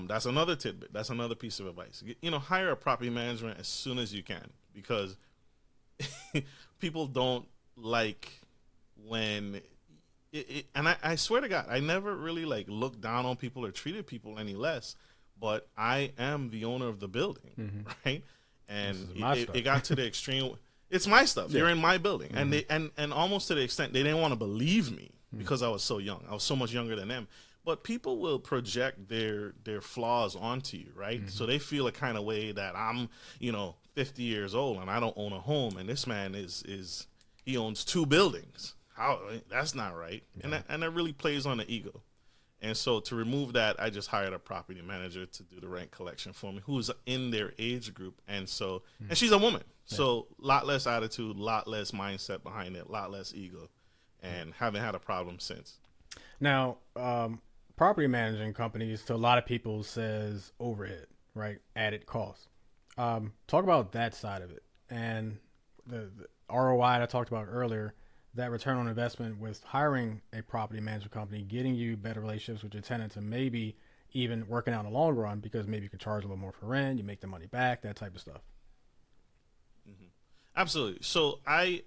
that's another tidbit. That's another piece of advice. Hire a property management as soon as you can, because people don't like when and I swear to God, I never really looked down on people or treated people any less. But I am the owner of the building, right? And it got to the extreme. It's my stuff. You're in my building, and they and almost to the extent they didn't want to believe me because I was so young. I was so much younger than them. But people will project their flaws onto you, right? So they feel a kind of way that I'm, 50 years old and I don't own a home, and this man he owns 2 buildings. How? That's not right. And that really plays on the ego. And so to remove that, I just hired a property manager to do the rent collection for me, who's in their age group. And so, and she's a woman. So a lot less attitude, a lot less mindset behind it, a lot less ego, and haven't had a problem since.
Now, property managing companies to a lot of people says overhead, right? Added cost. Talk about that side of it, and the ROI that I talked about earlier. That return on investment with hiring a property management company, getting you better relationships with your tenants, and maybe even working out in the long run, because maybe you can charge a little more for rent, you make the money back, that type of stuff.
Absolutely. So I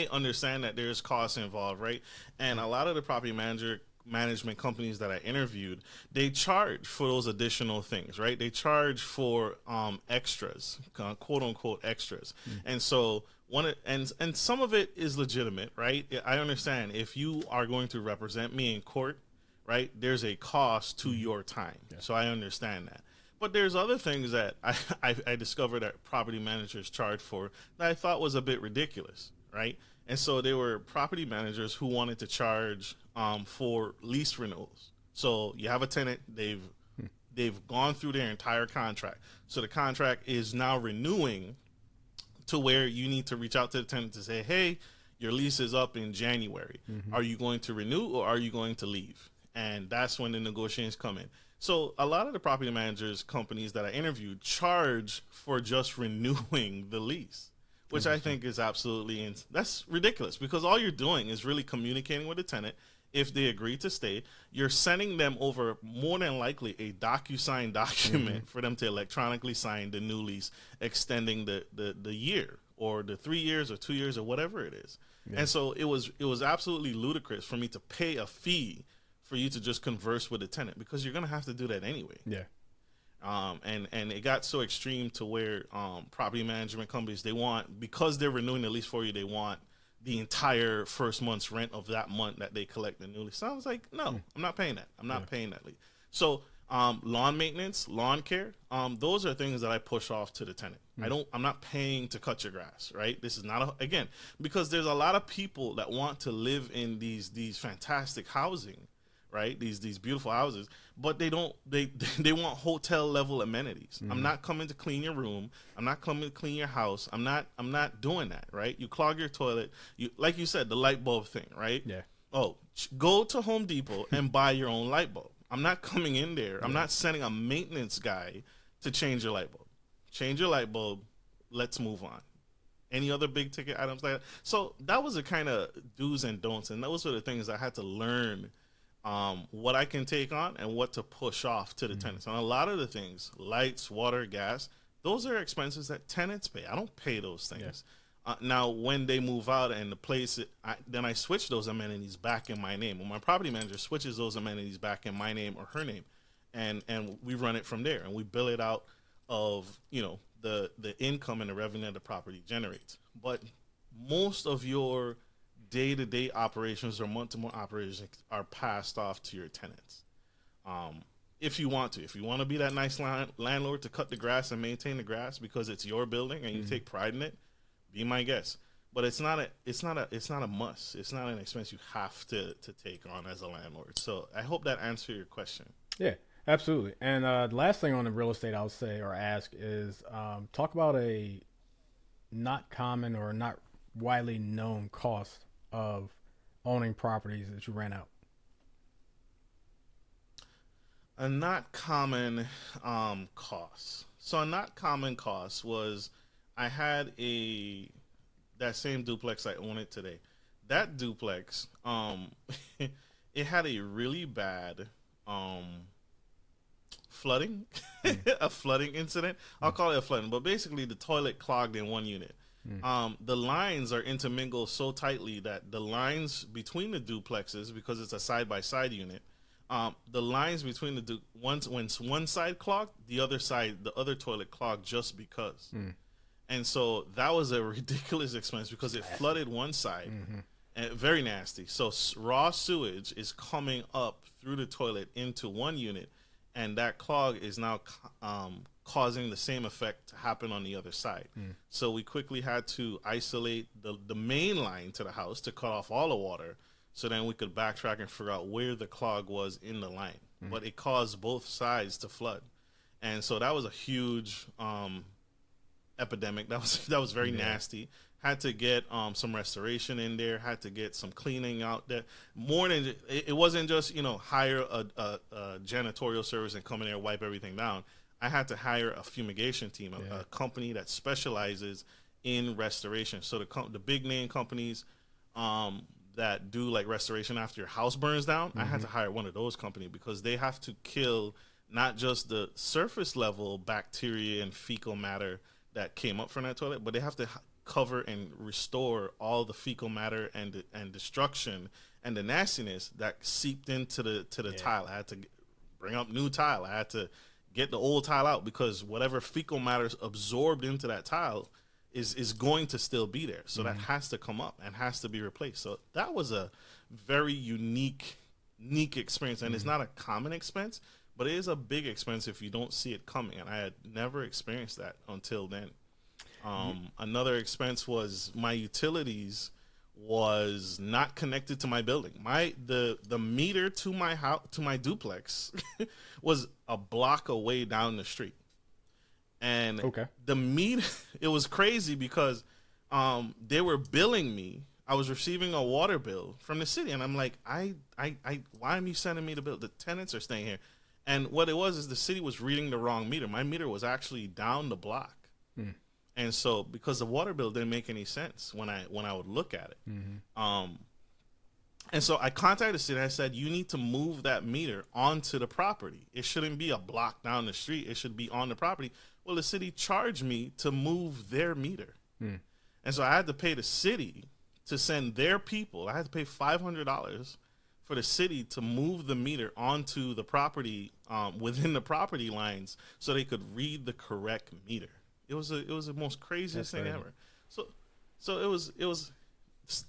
understand that there's costs involved, right? And a lot of the property management companies that I interviewed, they charge for those additional things, right? They charge for extras, quote unquote extras. And so and some of it is legitimate, right? I understand if you are going to represent me in court, right, there's a cost to your time. So I understand that. But there's other things that I discovered that property managers charge for that I thought was a bit ridiculous, right? And so there were property managers who wanted to charge for lease renewals. So you have a tenant, they've gone through their entire contract. So the contract is now renewing to where you need to reach out to the tenant to say, hey, your lease is up in January. Are you going to renew, or are you going to leave? And that's when the negotiations come in. So a lot of the property managers companies that I interviewed charge for just renewing the lease, which I think is absolutely that's ridiculous, because all you're doing is really communicating with the tenant. If they agree to stay, you're sending them over, more than likely, a DocuSign document for them to electronically sign the new lease, extending the year or the 3 years or 2 years or whatever it is. Yeah. And so it was absolutely ludicrous for me to pay a fee for you to just converse with the tenant, because you're going to have to do that anyway.
Yeah.
And it got so extreme to where property management companies, they want, because they're renewing the lease for you, they want the entire first month's rent of that month that they collect the new lease. So I was like, no, I'm not paying that. I'm not paying that lease. So lawn maintenance, lawn care, those are things that I push off to the tenant. I'm not paying to cut your grass, right? This is not again, because there's a lot of people that want to live in these fantastic housing, right? These beautiful houses, but they want hotel level amenities. I'm not coming to clean your room. I'm not coming to clean your house. I'm not doing that, right? You clog your toilet. You, like you said, the light bulb thing, right?
Yeah.
Oh, go to Home Depot and buy your own light bulb. I'm not coming in there. I'm not sending a maintenance guy to change your light bulb. Change your light bulb. Let's move on. Any other big ticket items like that? So that was the kind of do's and don'ts, and those were the things I had to learn. What I can take on and what to push off to the tenants. And a lot of the things, lights, water, gas, those are expenses that tenants pay. I don't pay those things. Yeah. Now, when they move out and the place, then I switch those amenities back in my name. When my property manager switches those amenities back in my name or her name, and we run it from there, and we bill it out of, the income and the revenue that the property generates. But most of your day-to-day operations or month-to-month operations are passed off to your tenants. If you want to be that nice landlord to cut the grass and maintain the grass because it's your building and you take pride in it, be my guest. But it's not a must. It's not an expense you have to take on as a landlord. So I hope that answered your question.
Yeah, absolutely. And the last thing on the real estate I'll say or ask is talk about a not common or not widely known cost of owning properties that you rent out.
A not common cost. So a not common cost was, I had that same duplex I own it today. That duplex, it had a really bad flooding, a flooding incident. I'll call it a flooding, but basically the toilet clogged in one unit. The lines are intermingled so tightly that the lines between the duplexes, because it's a side-by-side unit, the lines between when one side clogged, the other toilet clogged just because. And so that was a ridiculous expense because it flooded one side, and very nasty. So raw sewage is coming up through the toilet into one unit, and that clog is now causing the same effect to happen on the other side. So we quickly had to isolate the main line to the house to cut off all the water, so then we could backtrack and figure out where the clog was in the line. But it caused both sides to flood. And so that was a huge epidemic. That was very nasty. Had to get some restoration in there, had to get some cleaning out there. More than, it wasn't just, hire a janitorial service and come in there and wipe everything down. I had to hire a fumigation team, a company that specializes in restoration. So the big name companies that do like restoration after your house burns down, I had to hire one of those companies because they have to kill not just the surface level bacteria and fecal matter that came up from that toilet, but they have to cover and restore all the fecal matter and destruction and the nastiness that seeped into the tile. I had to bring up new tile. I had to get the old tile out because whatever fecal matter is absorbed into that tile is going to still be there. So that has to come up and has to be replaced. So that was a very unique experience, and it's not a common expense, but it is a big expense if you don't see it coming. And I had never experienced that until then. Another expense was my utilities was not connected to my building. The meter to my house, to my duplex was a block away down the street. And the meter, it was crazy because they were billing me. I was receiving a water bill from the city, and I'm like, why am you sending me the bill? The tenants are staying here. And what it was is the city was reading the wrong meter. My meter was actually down the block.
Hmm.
And so because the water bill didn't make any sense when I would look at it. And so I contacted the city. I said, you need to move that meter onto the property. It shouldn't be a block down the street. It should be on the property. Well, the city charged me to move their meter. And so I had to pay the city to send their people. I had to pay $500 for the city to move the meter onto the property, within the property lines, so they could read the correct meter. It was the most craziest thing ever. So it was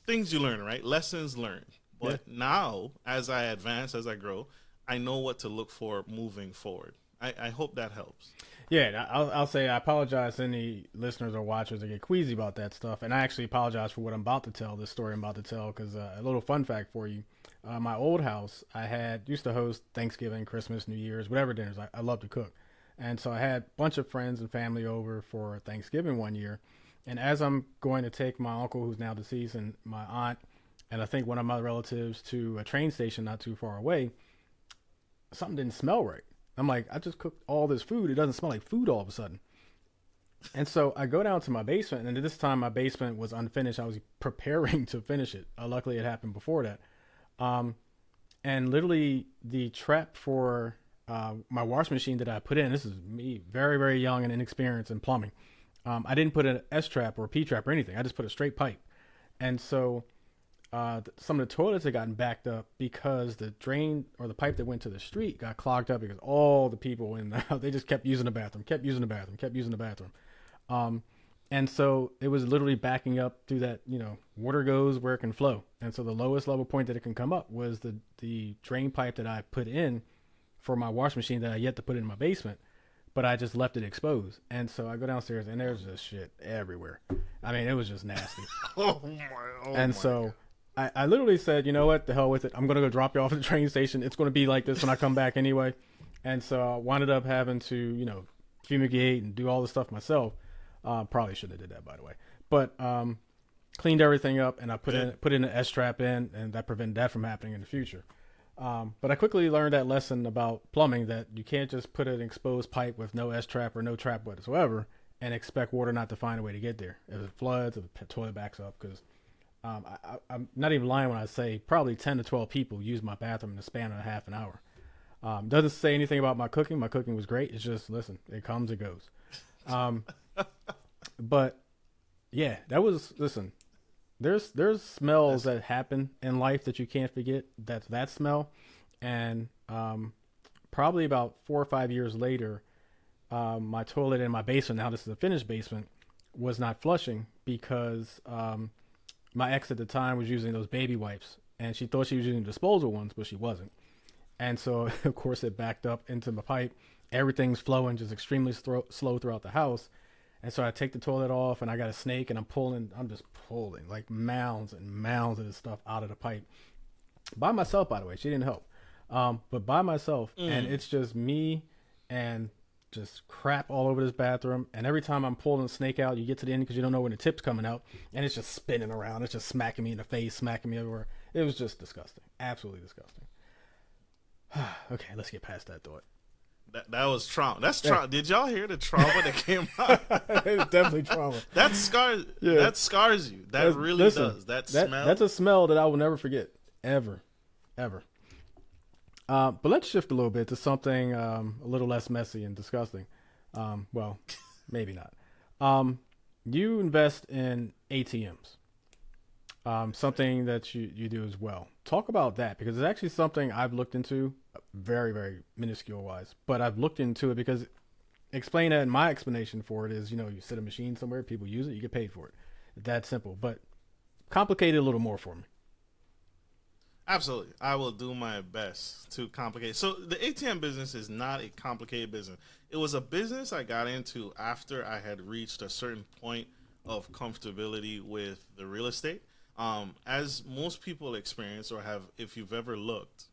things you learn, right? Lessons learned. But now, as I advance, as I grow, I know what to look for moving forward. I hope that helps.
Yeah, I'll say I apologize to any listeners or watchers that get queasy about that stuff. And I actually apologize for what I'm about to tell, this story I'm about to tell, because a little fun fact for you. My old house, I used to host Thanksgiving, Christmas, New Year's, whatever dinners. I love to cook. And so I had a bunch of friends and family over for Thanksgiving one year. And as I'm going to take my uncle, who's now deceased, and my aunt, and I think one of my relatives to a train station not too far away, something didn't smell right. I'm like, I just cooked all this food. It doesn't smell like food all of a sudden. And so I go down to my basement, and at this time my basement was unfinished. I was preparing to finish it. Luckily, it happened before that. And literally the trap for my washing machine that I put in, this is me, very, very young and inexperienced in plumbing. I didn't put an S-trap or a P-trap or anything. I just put a straight pipe. And so some of the toilets had gotten backed up because the drain or the pipe that went to the street got clogged up because all the people in the house, they just kept using the bathroom. And so it was literally backing up through that, water goes where it can flow. And so the lowest level point that it can come up was the drain pipe that I put in for my washing machine that I yet to put in my basement, but I just left it exposed. And so I go downstairs and there's just shit everywhere. I mean, it was just nasty. So I literally said, you know what, the hell with it. I'm going to go drop you off at the train station. It's going to be like this when I come back anyway. And so I wound up having to, fumigate and do all the stuff myself. Probably shouldn't have did that, by the way. But cleaned everything up, and I put in an S-trap in, and that prevented that from happening in the future. But I quickly learned that lesson about plumbing, that you can't just put an exposed pipe with no S-trap or no trap whatsoever and expect water not to find a way to get there. If it floods, if the toilet backs up, because I'm not even lying when I say probably 10 to 12 people use my bathroom in the span of a half an hour. Doesn't say anything about my cooking. My cooking was great. It's just, listen, it comes, it goes. But yeah, listen, there's smells that happen in life that you can't forget. That's that smell. And probably about 4 or 5 years later, my toilet in my basement, now this is a finished basement, was not flushing because my ex at the time was using those baby wipes, and she thought she was using disposal ones, but she wasn't. And so, of course, it backed up into my pipe. Everything's flowing just extremely slow throughout the house. And so I take the toilet off, and I got a snake, and I'm just pulling like mounds and mounds of this stuff out of the pipe. By myself, by the way. She didn't help. But by myself. And it's just me and just crap all over this bathroom. And every time I'm pulling the snake out, you get to the end because you don't know when the tip's coming out. And it's just spinning around. It's just smacking me in the face, smacking me everywhere. It was just disgusting. Absolutely disgusting. Okay, let's get past that thought.
That was trauma. That's trauma. Did y'all hear the trauma that came out?
It's definitely trauma.
That scars. Yeah. That scars you. That really does. That smell.
That's a smell that I will never forget, ever. But let's shift a little bit to something a little less messy and disgusting. Well, maybe not. You invest in ATMs. Something that you do as well. Talk about that, because it's actually something I've looked into, very, very minuscule wise, but I've looked into it because explain that, and my explanation for it is, you set a machine somewhere, people use it, you get paid for it. It's that simple, but complicate it a little more for me.
Absolutely. I will do my best to complicate. So the ATM business is not a complicated business. It was a business I got into after I had reached a certain point of comfortability with the real estate. As most people experience or have, if you've ever looked,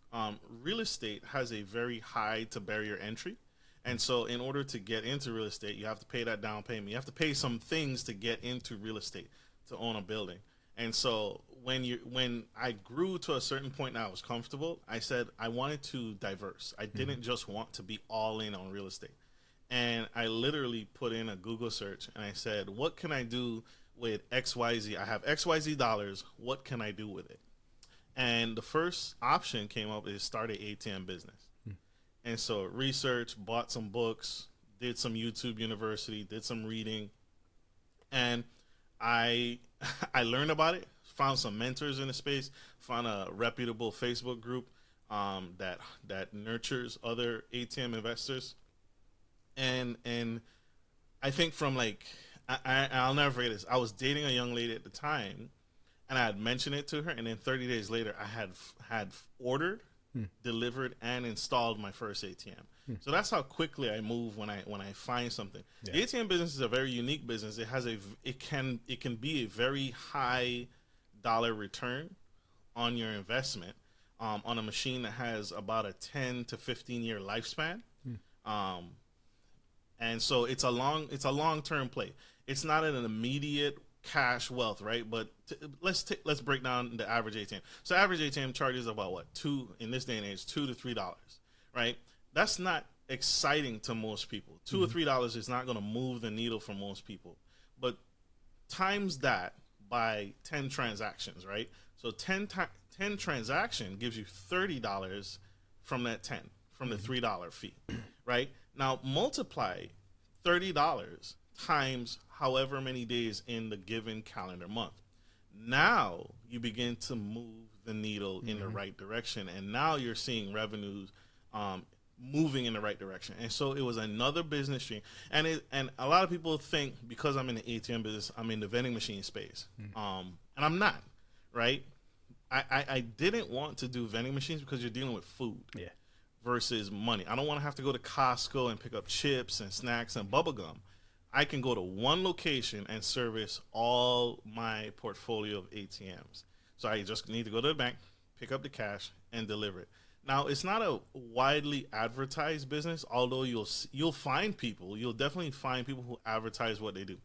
real estate has a very high to barrier entry. And so in order to get into real estate, you have to pay that down payment. You have to pay some things to get into real estate, to own a building. And so when I grew to a certain point and I was comfortable, I said I wanted to diverse. I didn't just want to be all in on real estate. And I literally put in a Google search and I said, what can I do with XYZ? I have XYZ dollars. What can I do with it? And the first option came up is start an ATM business. And so research, bought some books, did some YouTube University, did some reading, and I I learned about it. Found some mentors in the space. Found a reputable Facebook group that nurtures other ATM investors, and I think from like I'll never forget this. I was dating a young lady at the time, and I had mentioned it to her, and then 30 days later, I had ordered, delivered, and installed my first ATM. So that's how quickly I move when I find something. Yeah. The ATM business is a very unique business. It can be a very high dollar return on your investment on a machine that has about a 10 to 15 year lifespan. And so it's a long term play. It's not an immediate cash wealth, right? But let's break down the average ATM. So average ATM charges about what, in this day and age, $2 to $3, right? That's not exciting to most people. $2 or $3 is not going to move the needle for most people. But times that by 10 transactions, right? So 10 transaction gives you $30 from that 10, from the $3 fee, right? Now multiply $30 times however many days in the given calendar month. Now you begin to move the needle in the right direction, and now you're seeing revenues moving in the right direction. And so it was another business stream, and a lot of people think because I'm in the ATM business, I'm in the vending machine space, and I'm not, right? I didn't want to do vending machines because you're dealing with food. Yeah. Versus money. I don't want to have to go to Costco and pick up chips and snacks and bubble gum. I can go to one location and service all my portfolio of ATMs. So I just need to go to the bank, pick up the cash, and deliver it. Now, it's not a widely advertised business, although you'll find people. You'll definitely find people who advertise what they do.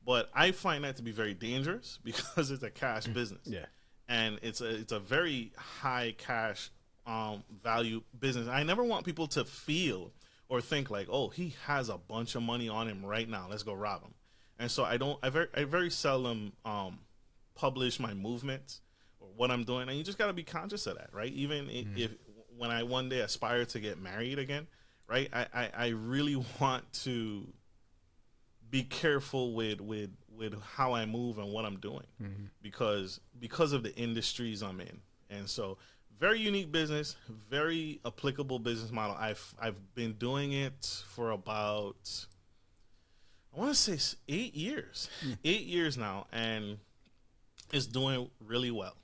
But I find that to be very dangerous because it's a cash business. Yeah. And it's a very high cash value business. I never want people to feel or think like, oh, he has a bunch of money on him right now, let's go rob him. And so I very seldom publish my movements or what I'm doing, and you just got to be conscious of that, right? Even if when I one day aspire to get married again, right, I really want to be careful with how I move and what I'm doing, because of the industries I'm in. And so very unique business, very applicable business model. I've been doing it for about, I want to say 8 years. 8 years now, and it's doing really well.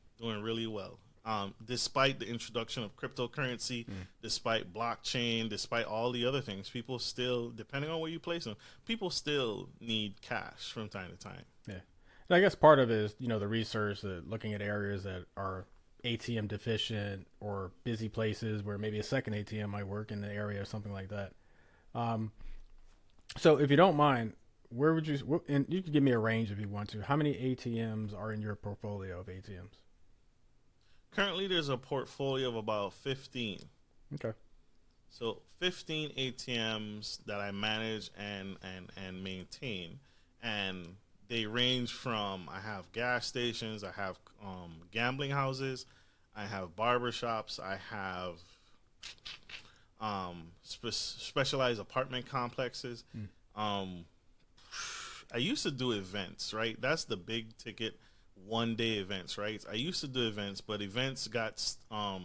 Despite the introduction of cryptocurrency, despite blockchain, despite all the other things, people still, depending on where you place them, people still need cash from time to time.
Yeah. And I guess part of it is, the research, looking at areas that are ATM deficient or busy places where maybe a second ATM might work in the area or something like that. So if you don't mind, where would you, and you can give me a range if you want to, how many ATMs are in your portfolio of ATMs?
Currently there's a portfolio of about 15.
Okay.
So 15 ATMs that I manage and maintain, and they range from, I have gas stations, I have gambling houses, I have barbershops, I have specialized apartment complexes. I used to do events, right? That's the big ticket one-day events, right? I used to do events, but events got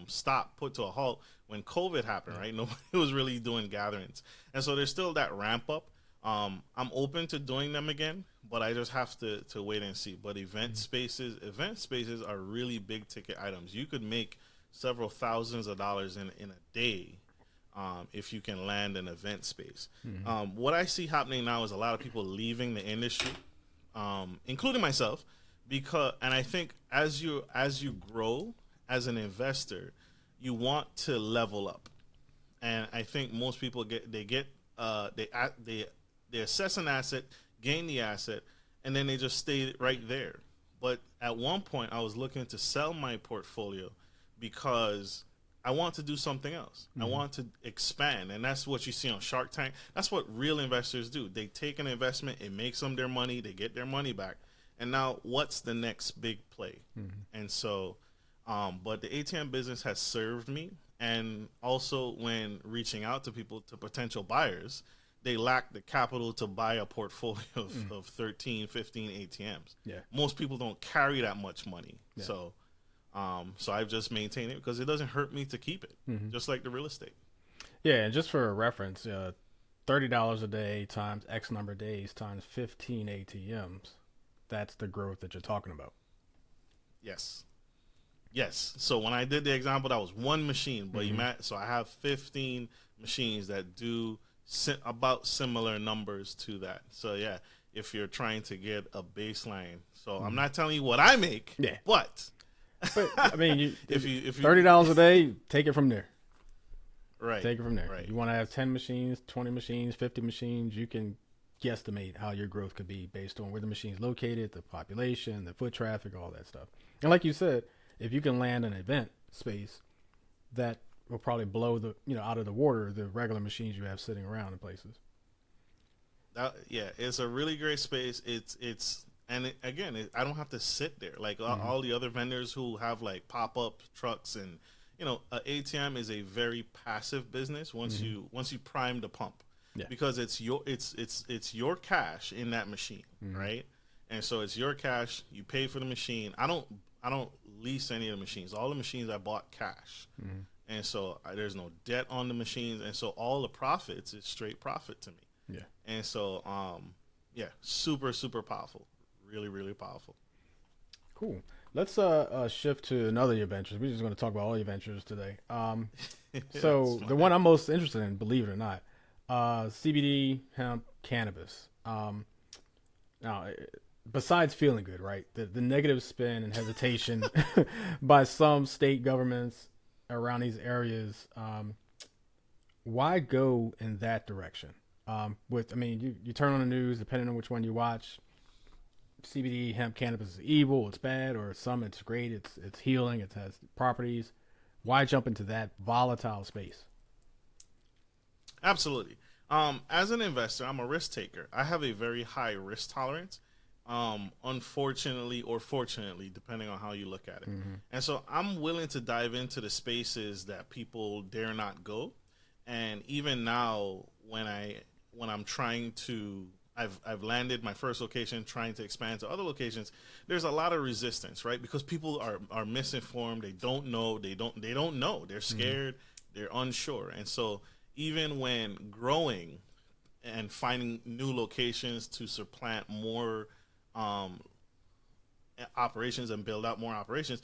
stopped, put to a halt when COVID happened, right? Nobody was really doing gatherings. And so there's still that ramp up. I'm open to doing them again, but I just have to wait and see. But event spaces are really big ticket items. You could make several thousands of dollars in a day if you can land an event space. What I see happening now is a lot of people leaving the industry, including myself, and I think as you grow as an investor, you want to level up. And I think most people they assess an asset, gain the asset, and then they just stay right there. But at one point, I was looking to sell my portfolio because I want to do something else. I want to expand. And that's what you see on Shark Tank. That's what real investors do. They take an investment, it makes them their money, they get their money back. And now, what's the next big play? And so, but the ATM business has served me. And also, when reaching out to people, to potential buyers, they lack the capital to buy a portfolio of 13, 15 ATMs.
Yeah.
Most people don't carry that much money. Yeah. So I've just maintained it because it doesn't hurt me to keep it, just like the real estate.
Yeah, and just for a reference, $30 a day times X number of days times 15 ATMs, that's the growth that you're talking about.
Yes. Yes. So when I did the example, that was one machine, but so I have 15 machines that do about similar numbers to that. So yeah, if you're trying to get a baseline, so I'm not telling you what I make, but
I mean,
if you
$30 a day, take it from there.
Right.
Take it from there.
Right.
You want to have 10 machines, 20 machines, 50 machines, you can guesstimate how your growth could be based on where the machine's located, the population, the foot traffic, all that stuff. And like you said, if you can land an event space, that will probably blow out of the water the regular machines you have sitting around in places.
Yeah, it's a really great space. I don't have to sit there like all the other vendors who have like pop-up trucks, and an ATM is a very passive business once you prime the pump, because it's your cash in that machine, right? And so it's your cash. You pay for the machine. I don't lease any of the machines. All the machines I bought cash. And so there's no debt on the machines. And so all the profits is straight profit to me.
Yeah.
And so, super, super powerful. Really, really powerful.
Cool. Let's shift to another of your ventures. We're just going to talk about all your ventures today. So the one I'm most interested in, believe it or not, CBD, hemp, cannabis. Now, besides feeling good, right? The negative spin and hesitation by some state governments around these areas, why go in that direction? You turn on the news, depending on which one you watch, CBD, hemp, cannabis is evil, it's bad, or some it's great, it's healing, it has properties. Why jump into that volatile space?
Absolutely. As an investor, I'm a risk taker. I have a very high risk tolerance. Unfortunately or fortunately, depending on how you look at it. And so I'm willing to dive into the spaces that people dare not go. And even now, when I'm trying to, I've landed my first location, trying to expand to other locations, there's a lot of resistance, right? Because people are misinformed. They don't know. They don't know. They're scared. They're unsure. And so even when growing and finding new locations to supplant more operations and build out more operations,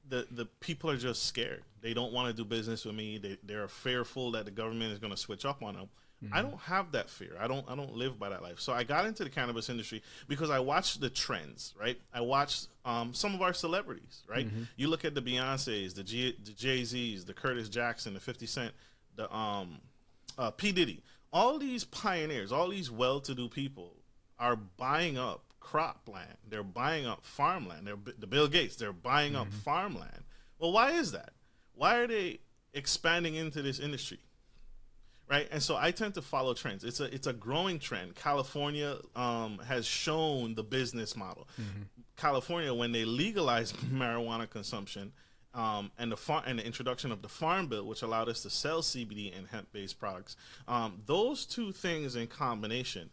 the people are just scared. They don't want to do business with me. They're fearful that the government is going to switch up on them. I don't have that fear. I don't live by that life. So I got into the cannabis industry because I watched the trends, right? I watched some of our celebrities, right? You look at the Beyoncés, the Jay-Z's, the Curtis Jackson, the 50 Cent, the P. Diddy. All these pioneers, all these well-to-do people are buying up cropland. They're buying up farmland. The Bill Gates, they're buying up farmland. Well, why is that? Why are they expanding into this industry? Right? And so I tend to follow trends. It's a growing trend. California has shown the business model. California, when they legalized marijuana consumption, and the introduction of the Farm Bill, which allowed us to sell CBD and hemp-based products, those two things in combination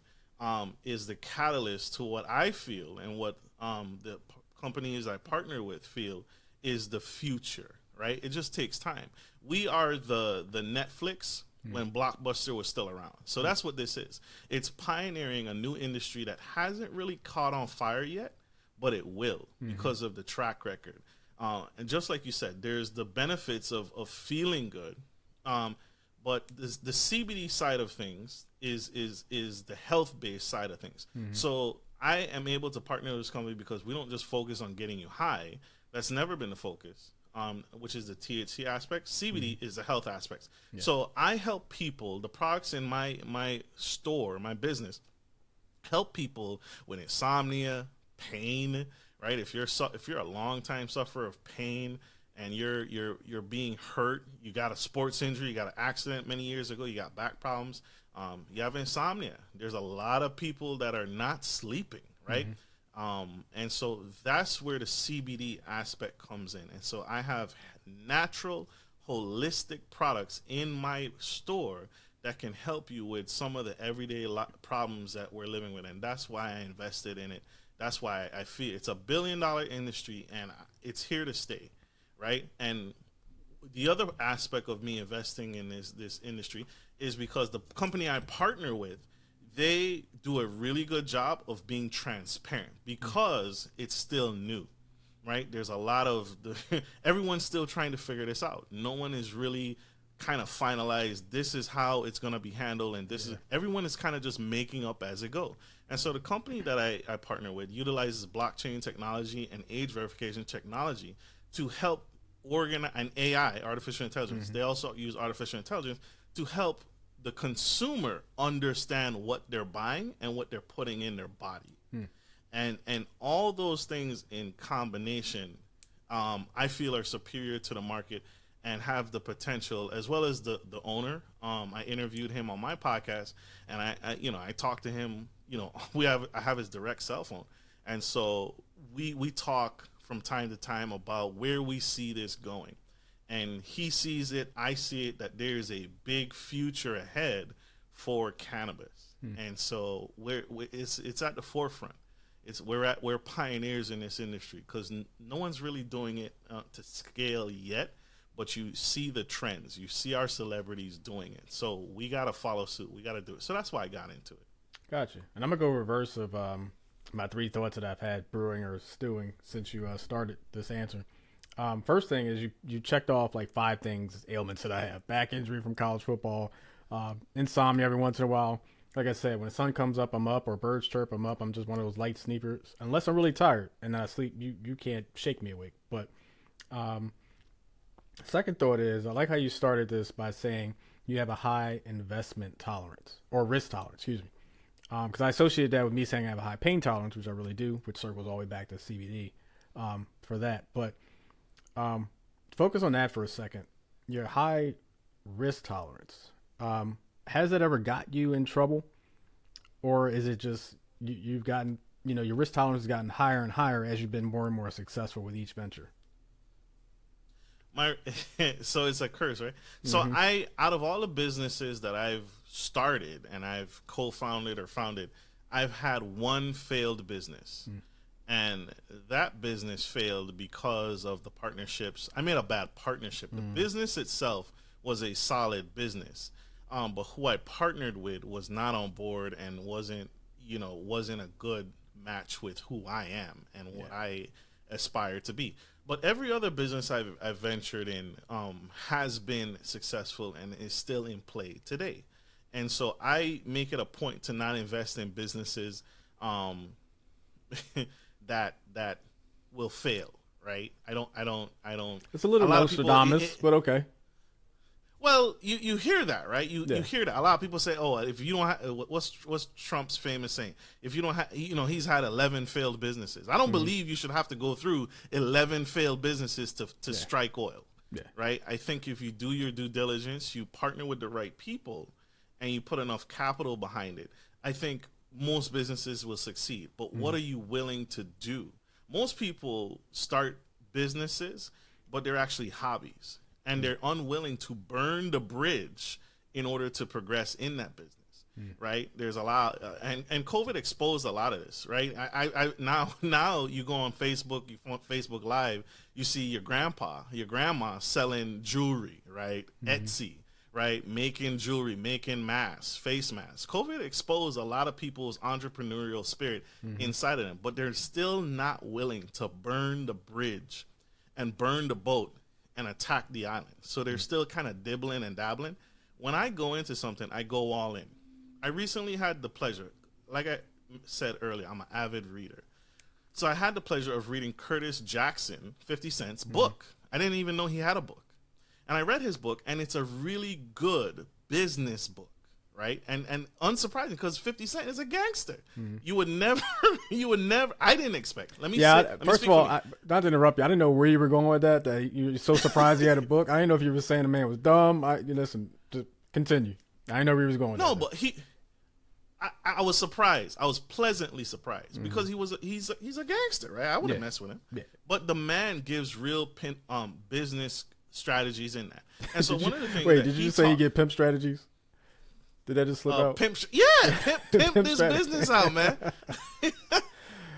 is the catalyst to what I feel and what the companies I partner with feel is the future, right? It just takes time. We are the Netflix when Blockbuster was still around. So that's what this is. It's pioneering a new industry that hasn't really caught on fire yet, but it will because of the track record. And just like you said, there's the benefits of feeling good, but the CBD side of things is the health-based side of things. So I am able to partner with this company because we don't just focus on getting you high. That's never been the focus, which is the THC aspect. CBD is the health aspects. Yeah. So I help people, the products in my store, my business, help people with insomnia, pain, right? If you're a long time sufferer of pain and you're being hurt, you got a sports injury, you got an accident many years ago, you got back problems, you have insomnia. There's a lot of people that are not sleeping, right? And so that's where the CBD aspect comes in. And so I have natural, holistic products in my store that can help you with some of the everyday problems that we're living with. And that's why I invested in it. That's why I feel it's $1 billion industry and it's here to stay, right? And the other aspect of me investing in this industry is because the company I partner with, they do a really good job of being transparent because it's still new, right? There's a lot of everyone's still trying to figure this out. No one is really kind of finalized. This is how it's going to be handled, and this is everyone is kind of just making up as it go. And so the company that I partner with utilizes blockchain technology and age verification technology to help organize an AI, artificial intelligence. They also use artificial intelligence to help the consumer understand what they're buying and what they're putting in their body. And all those things in combination, I feel are superior to the market and have the potential, as well as the owner. I interviewed him on my podcast, and I talked to him. I have his direct cell phone, and so we talk from time to time about where we see this going. And he sees it, I see it, that there's a big future ahead for cannabis. And so it's at the forefront. We're pioneers in this industry because no one's really doing it to scale yet, but you see the trends. You see our celebrities doing it. So we got to follow suit. We got to do it. So that's why I got into it.
Gotcha. And I'm going to go reverse of my 3 thoughts that I've had brewing or stewing since you started this answer. First thing is you checked off like 5 things, ailments that I have. Back injury from college football, insomnia every once in a while. Like I said, when the sun comes up, I'm up, or birds chirp, I'm up. I'm just one of those light sleepers. Unless I'm really tired and then I sleep, you can't shake me awake. But second thought is, I like how you started this by saying you have a high investment tolerance, or risk tolerance, excuse me. Because I associated that with me saying I have a high pain tolerance, which I really do, which circles all the way back to CBD for that. But focus on that for a second. Your high risk tolerance. Has that ever got you in trouble? Or is it just you've gotten, your risk tolerance has gotten higher and higher as you've been more and more successful with each venture?
So it's a curse, right? So out of all the businesses that I've started and I've co-founded or founded, I've had one failed business. And that business failed because of the partnerships. I made a bad partnership. The business itself was a solid business. But who I partnered with was not on board and wasn't a good match with who I am and what I aspire to be. But every other business I've ventured in has been successful and is still in play today. And so I make it a point to not invest in businesses that will fail, right? I don't.
It's a little Nostradamus, but okay.
Well, you hear that, right? You hear that. A lot of people say, "Oh, if you don't have what's Trump's famous saying? If you don't have, he's had 11 failed businesses. I don't believe you should have to go through 11 failed businesses to strike oil, right? I think if you do your due diligence, you partner with the right people, and you put enough capital behind it, I think most businesses will succeed. But what are you willing to do? Most people start businesses, but they're actually hobbies. And they're unwilling to burn the bridge in order to progress in that business, right? There's a lot, and COVID exposed a lot of this, right? I now you go on Facebook, Facebook Live, you see your grandma selling jewelry, right? Etsy, right? Making jewelry, making masks, face masks. COVID exposed a lot of people's entrepreneurial spirit inside of them, but they're still not willing to burn the bridge and burn the boat and attack the island. So they're still kind of dibbling and dabbling. When I go into something, I go all in. I recently had the pleasure, like I said earlier, I'm an avid reader. So I had the pleasure of reading Curtis Jackson, 50 Cent's book. I didn't even know he had a book. And I read his book, and it's a really good business book, right? And unsurprising because 50 Cent is a gangster. You would never, I didn't expect.
First of all, not to interrupt you, I didn't know where you were going with that. That you were so surprised he had a book. I didn't know if you were saying the man was dumb. Listen, just continue. I didn't know where he was going with that.
No, but I was surprised. I was pleasantly surprised because he's a gangster, right? I wouldn't mess with him. Yeah. But the man gives real business strategies in that. And so one of the things.
Wait, did you say he get pimp strategies? Did that just slip out?
Pimp this business out, man.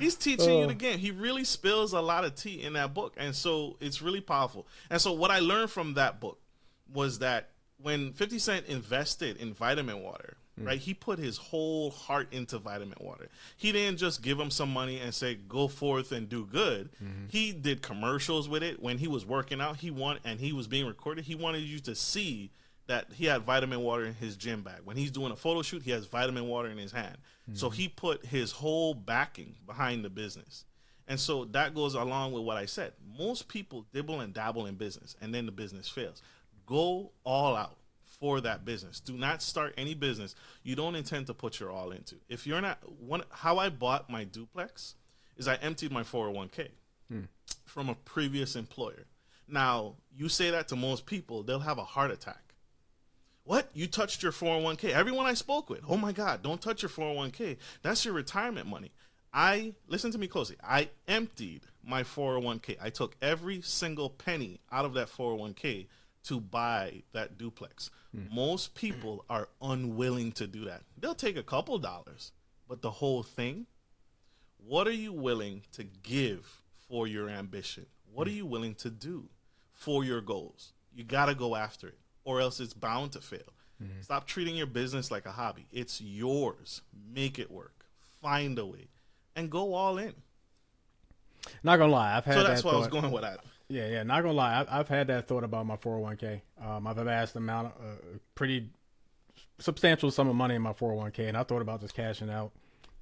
He's teaching you the game. He really spills a lot of tea in that book, and so it's really powerful. And so what I learned from that book was that when 50 Cent invested in vitamin water, right, he put his whole heart into vitamin water. He didn't just give him some money and say, go forth and do good. He did commercials with it. When he was working out, and he was being recorded, he wanted you to see that he had vitamin water in his gym bag. When he's doing a photo shoot, he has vitamin water in his hand. So he put his whole backing behind the business. And so that goes along with what I said. Most people dibble and dabble in business, and then the business fails. Go all out for that business. Do not start any business you don't intend to put your all into. If you're not how I bought my duplex is I emptied my 401k from a previous employer. Now, you say that to most people, they'll have a heart attack. What? You touched your 401k? Everyone I spoke with, oh my God, don't touch your 401k. That's your retirement money. Listen to me closely. I emptied my 401k. I took every single penny out of that 401k to buy that duplex. Most people are unwilling to do that. They'll take a couple dollars, but the whole thing, what are you willing to give for your ambition? What are you willing to do for your goals? You got to go after it, or else it's bound to fail. Stop treating your business like a hobby. It's yours. Make it work. Find a way, and go all in.
Not gonna lie, I've had.
So that's why I was going with that.
Yeah. Not gonna lie, I've had that thought about my 401k. I've amassed a pretty substantial sum of money in my 401k, and I thought about just cashing out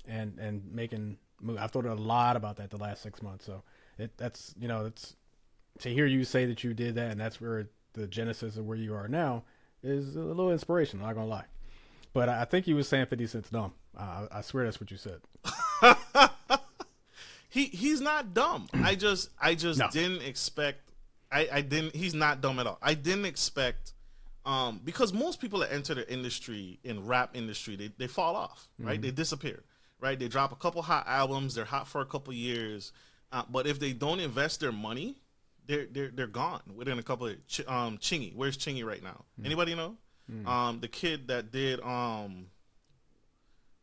and making move. I've thought a lot about that the last 6 months. So it's to hear you say that you did that, and that's where the genesis of where you are now is a little inspirational. Not gonna lie, but I think you was saying 50 Cent's dumb. I swear that's what you said.
He's not dumb. I just no. Didn't expect. I didn't. He's not dumb at all. I didn't expect. Because most people that enter the industry, in rap industry, they fall off, right? They disappear, right? They drop a couple hot albums. They're hot for a couple years, but if they don't invest their money, they're gone within a couple of. Chingy, where's Chingy right now? Anybody know? The kid that did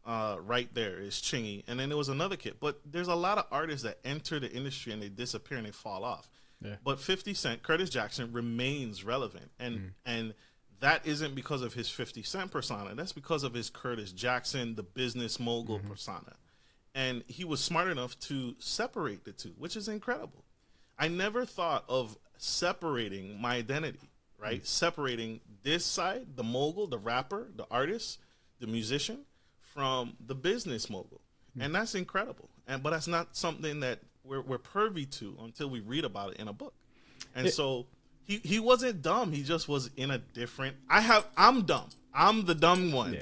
right there is Chingy, and then there was another kid. But there's a lot of artists that enter the industry and they disappear and they fall off. Yeah. But 50 Cent, Curtis Jackson remains relevant, and that isn't because of his 50 Cent persona. That's because of his Curtis Jackson, the business mogul persona. And he was smart enough to separate the two, which is incredible. I never thought of separating my identity, right? Separating this side, the mogul, the rapper, the artist, the musician, from the business mogul. And that's incredible. But that's not something that we're privy to until we read about it in a book. And so he wasn't dumb. He just was in a different. I'm dumb. I'm the dumb one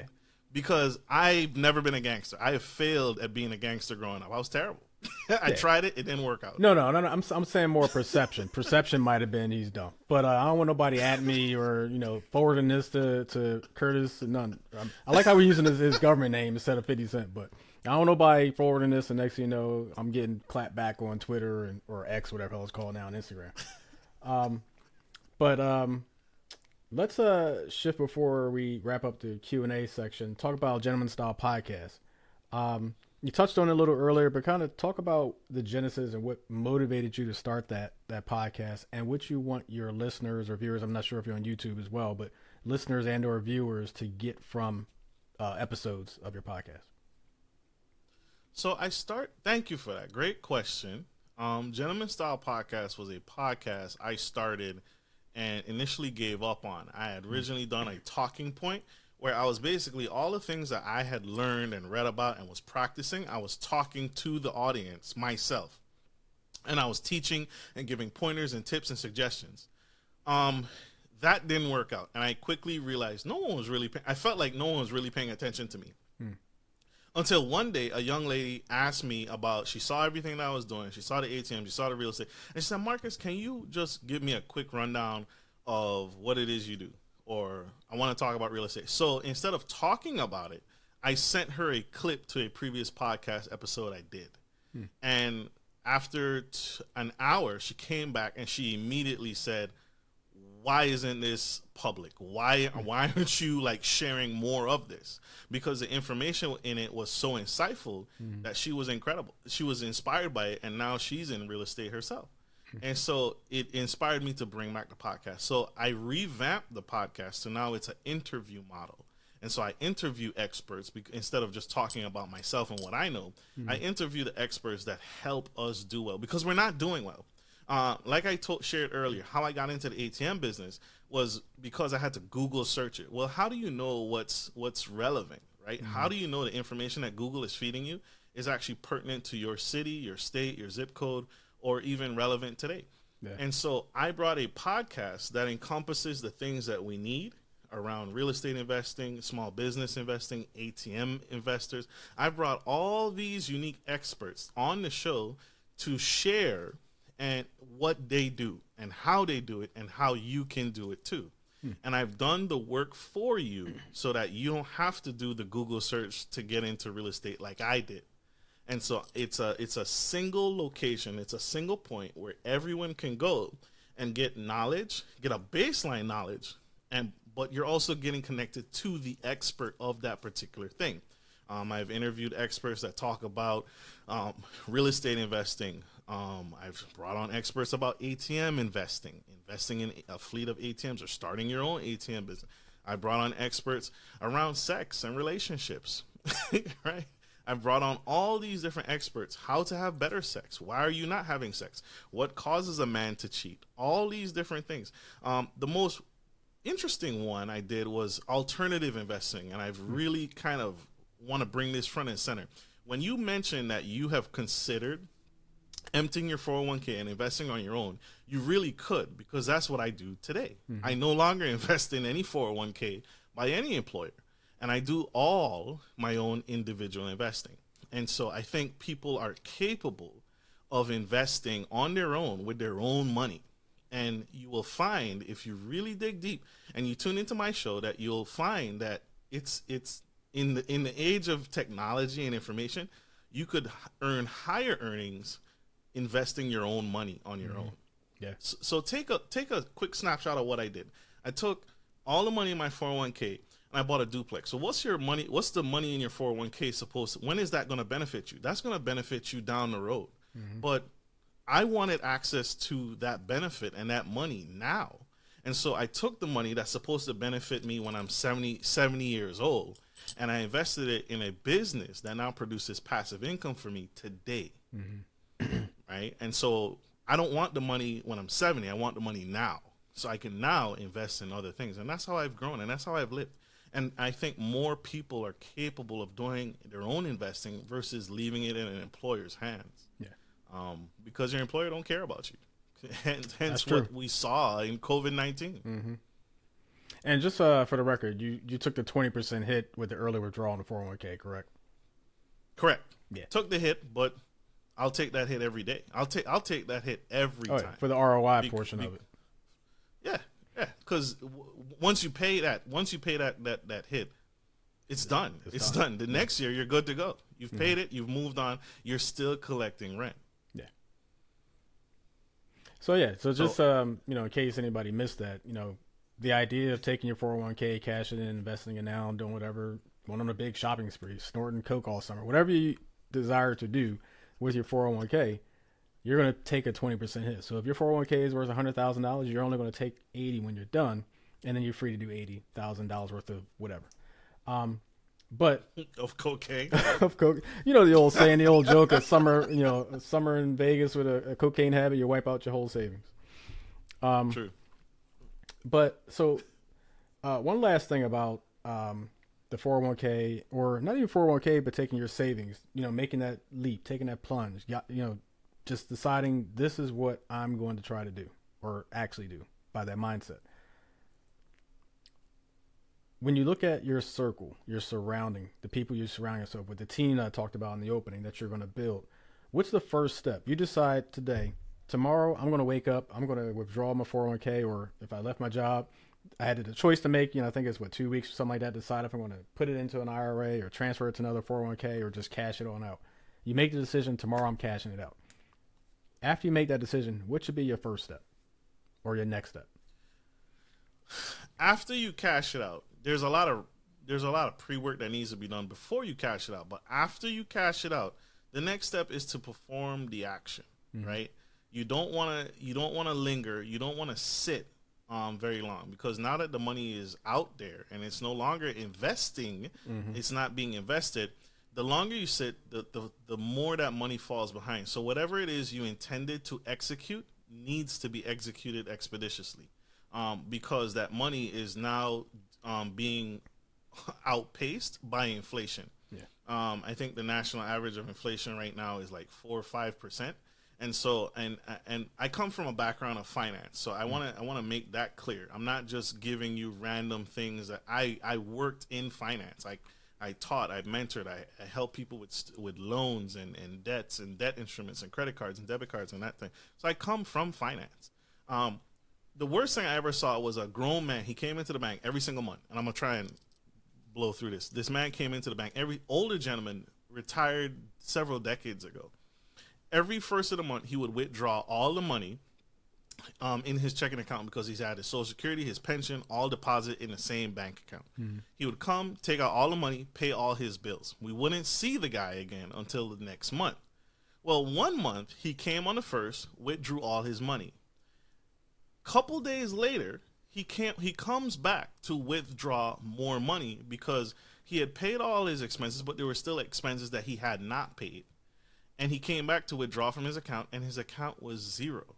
because I've never been a gangster. I have failed at being a gangster growing up. I was terrible. I tried it. It didn't work out.
No. I'm saying more perception. Perception might have been he's dumb, but I don't want nobody at me or forwarding this to Curtis. None. I like how we're using his government name instead of 50 Cent, but I don't want nobody forwarding this. And next thing you know, I'm getting clapped back on Twitter or X, whatever it's called now, on Instagram. Let's shift before we wrap up the Q&A section. Talk about Gentleman Style Podcast. You touched on it a little earlier, but kind of talk about the genesis and what motivated you to start that podcast and what you want your listeners or viewers, I'm not sure if you're on YouTube as well, but listeners and or viewers to get from episodes of your podcast.
So thank you for that. Great question. Gentleman Style Podcast was a podcast I started and initially gave up on. I had originally done a talking point where I was basically all the things that I had learned and read about and was practicing, I was talking to the audience myself. And I was teaching and giving pointers and tips and suggestions. That didn't work out. And I quickly realized I felt like no one was really paying attention to me. Until one day, a young lady asked me she saw everything that I was doing. She saw the ATM, she saw the real estate. And she said, Marcus, can you just give me a quick rundown of what it is you do? Or I want to talk about real estate. So instead of talking about it, I sent her a clip to a previous podcast episode I did. And after an hour, she came back and she immediately said, why isn't this public? Why aren't you like sharing more of this? Because the information in it was so insightful that she was incredible. She was inspired by it, and now she's in real estate herself. And so it inspired me to bring back the podcast. So I revamped the podcast, so now it's an interview model. And so I interview experts instead of just talking about myself and what I know. I interview the experts that help us do well, because we're not doing well. Like I shared earlier, how I got into the ATM business was because I had to Google search it. Well, how do you know what's relevant, right? How do you know the information that Google is feeding you is actually pertinent to your city, your state, your zip code, or even relevant today? Yeah. And so I brought a podcast that encompasses the things that we need around real estate investing, small business investing, ATM investors. I brought all these unique experts on the show to share and what they do and how they do it and how you can do it too. And I've done the work for you so that you don't have to do the Google search to get into real estate like I did. And so it's a single location, it's a single point where everyone can go and get knowledge, get a baseline knowledge, but you're also getting connected to the expert of that particular thing. I've interviewed experts that talk about real estate investing. I've brought on experts about ATM investing in a fleet of ATMs or starting your own ATM business. I brought on experts around sex and relationships, right? I've brought on all these different experts, how to have better sex. Why are you not having sex? What causes a man to cheat? All these different things. The most interesting one I did was alternative investing, and I've really kind of want to bring this front and center. When you mentioned that you have considered emptying your 401k and investing on your own, you really could, because that's what I do today. I no longer invest in any 401k by any employer, and I do all my own individual investing. And so I think people are capable of investing on their own with their own money. And you will find, if you really dig deep and you tune into my show, that you'll find that it's in the age of technology and information, you could earn higher earnings investing your own money on your own. Yeah. So take a quick snapshot of what I did. I took all the money in my 401k and I bought a duplex. So what's the money in your 401k when is that going to benefit you? That's going to benefit you down the road. But I wanted access to that benefit and that money now. And so I took the money that's supposed to benefit me when I'm 70 years old, and I invested it in a business that now produces passive income for me today. Right? And so I don't want the money when I'm 70. I want the money now. So I can now invest in other things. And that's how I've grown, and that's how I've lived. And I think more people are capable of doing their own investing versus leaving it in an employer's hands. Yeah. Because your employer don't care about you. Hence what we saw in COVID-19.
And just for the record, you took the 20% hit with the early withdrawal in the 401k, correct?
Correct. Yeah. Took the hit, but I'll take that hit every day. I'll take that hit every time.
For the ROI portion of it.
Yeah. Because once you pay that hit, it's done. It's done. The next year, you're good to go. You've paid it. You've moved on. You're still collecting rent.
Yeah. So just in case anybody missed that, the idea of taking your 401k, cashing in, investing it now, doing whatever, going on a big shopping spree, snorting coke all summer, whatever you desire to do with your 401k, you're going to take a 20% hit. So if your 401k is worth $100,000, you're only going to take 80 when you're done, and then you're free to do $80,000 worth of whatever. But
of cocaine,
of coke, the old saying, the old joke of summer, summer in Vegas with a cocaine habit, you wipe out your whole savings.
True.
But so, one last thing about the 401k, or not even 401k, but taking your savings, making that leap, taking that plunge, just deciding this is what I'm going to try to do or actually do by that mindset. when you look at your circle, your surrounding, the people you surround yourself with, the team that I talked about in the opening that you're going to build, what's the first step? You decide today, tomorrow, I'm going to wake up, I'm going to withdraw my 401k, or if I left my job, I had the choice to make, I think it's 2 weeks or something like that, decide if I'm going to put it into an IRA or transfer it to another 401k or just cash it on out. You make the decision, tomorrow I'm cashing it out. After you make that decision, what should be your first step or your next step?
After you cash it out, there's a lot of pre-work that needs to be done before you cash it out. But after you cash it out, the next step is to perform the action, right? You don't want to linger. You don't want to sit very long, because now that the money is out there and it's no longer investing, it's not being invested. The longer you sit, the more that money falls behind. So whatever it is you intended to execute needs to be executed expeditiously, because that money is now being outpaced by inflation.
Yeah.
I think the national average of inflation right now is like 4 or 5%. And so, and I come from a background of finance, so I want to make that clear. I'm not just giving you random things. That I worked in finance. I taught, I mentored, I helped people with loans and debts and debt instruments and credit cards and debit cards and that thing. So I come from finance. The worst thing I ever saw was a grown man. He came into the bank every single month, and I'm gonna try and blow through this. This man came into the bank. Every older gentleman, retired several decades ago. Every first of the month, he would withdraw all the money in his checking account, because he's had his Social Security, his pension, all deposit in the same bank account. He would come, take out all the money, pay all his bills. We wouldn't see the guy again until the next month. Well, one month, he came on the first, withdrew all his money. Couple days later, he comes back to withdraw more money, because he had paid all his expenses, but there were still expenses that he had not paid. And he came back to withdraw from his account, and his account was zero.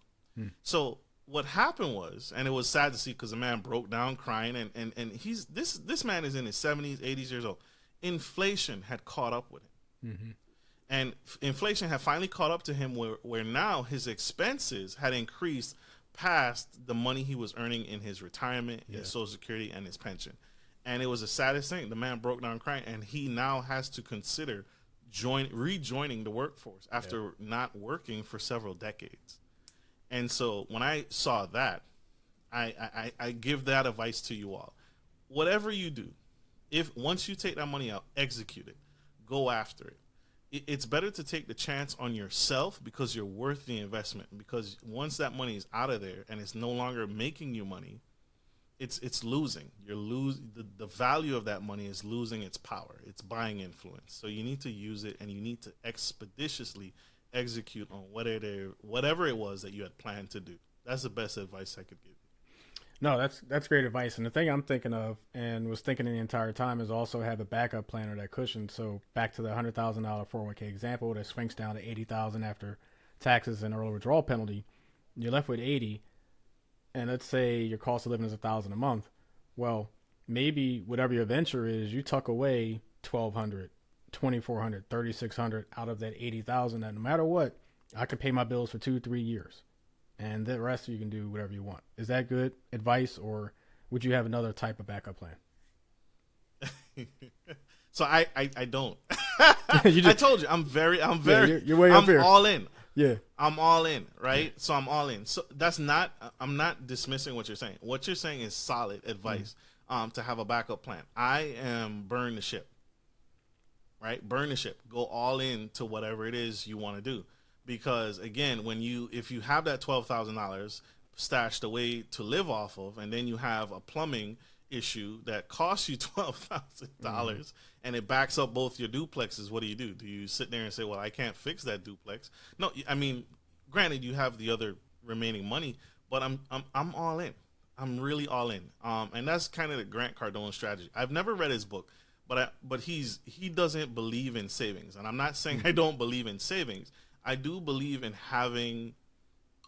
So what happened was, and it was sad to see, because the man broke down crying, and he's this man is in his 70s, 80s years old. Inflation had caught up with him. And inflation had finally caught up to him, where now his expenses had increased past the money he was earning in his retirement, his Social Security, and his pension. And it was the saddest thing. The man broke down crying, and he now has to consider rejoining the workforce after not working for several decades. And so when I saw that, I give that advice to you all. Whatever you do, if once you take that money out, execute it. Go after it. It's better to take the chance on yourself, because you're worth the investment. Because once that money is out of there and it's no longer making you money, it's losing. The value of that money is losing its power. It's buying influence. So you need to use it, and you need to expeditiously execute on whatever it was that you had planned to do. That's the best advice I could give you.
No, that's great advice. And the thing I'm thinking of, and was thinking the entire time, is also have a backup plan or that cushion. So back to the $100,000 401k example that swings down to $80,000 after taxes and early withdrawal penalty. You're left with 80, and let's say your cost of living is $1,000 a month. Well, maybe whatever your venture is, you tuck away $1,200, $2,400, $3,600 out of that $80,000. That no matter what, I could pay my bills for 2-3 years, and the rest you can do whatever you want. Is that good advice, or would you have another type of backup plan?
So I don't. I told you I'm very
you're way up here.
all in.
Yeah,
I'm all in, right? So I'm all in. So I'm not dismissing what you're saying. What you're saying is solid advice to have a backup plan. I am burn the ship. Right? Burn the ship. Go all in to whatever it is you want to do. Because again, if you have that $12,000 stashed away to live off of, and then you have a plumbing issue that costs you $12,000 and it backs up both your duplexes, what do? Do you sit there and say, well, I can't fix that duplex? No, I mean, granted, you have the other remaining money, but I'm all in. I'm really all in. And that's kind of the Grant Cardone strategy. I've never read his book, but he doesn't believe in savings. And I'm not saying I don't believe in savings. I do believe in having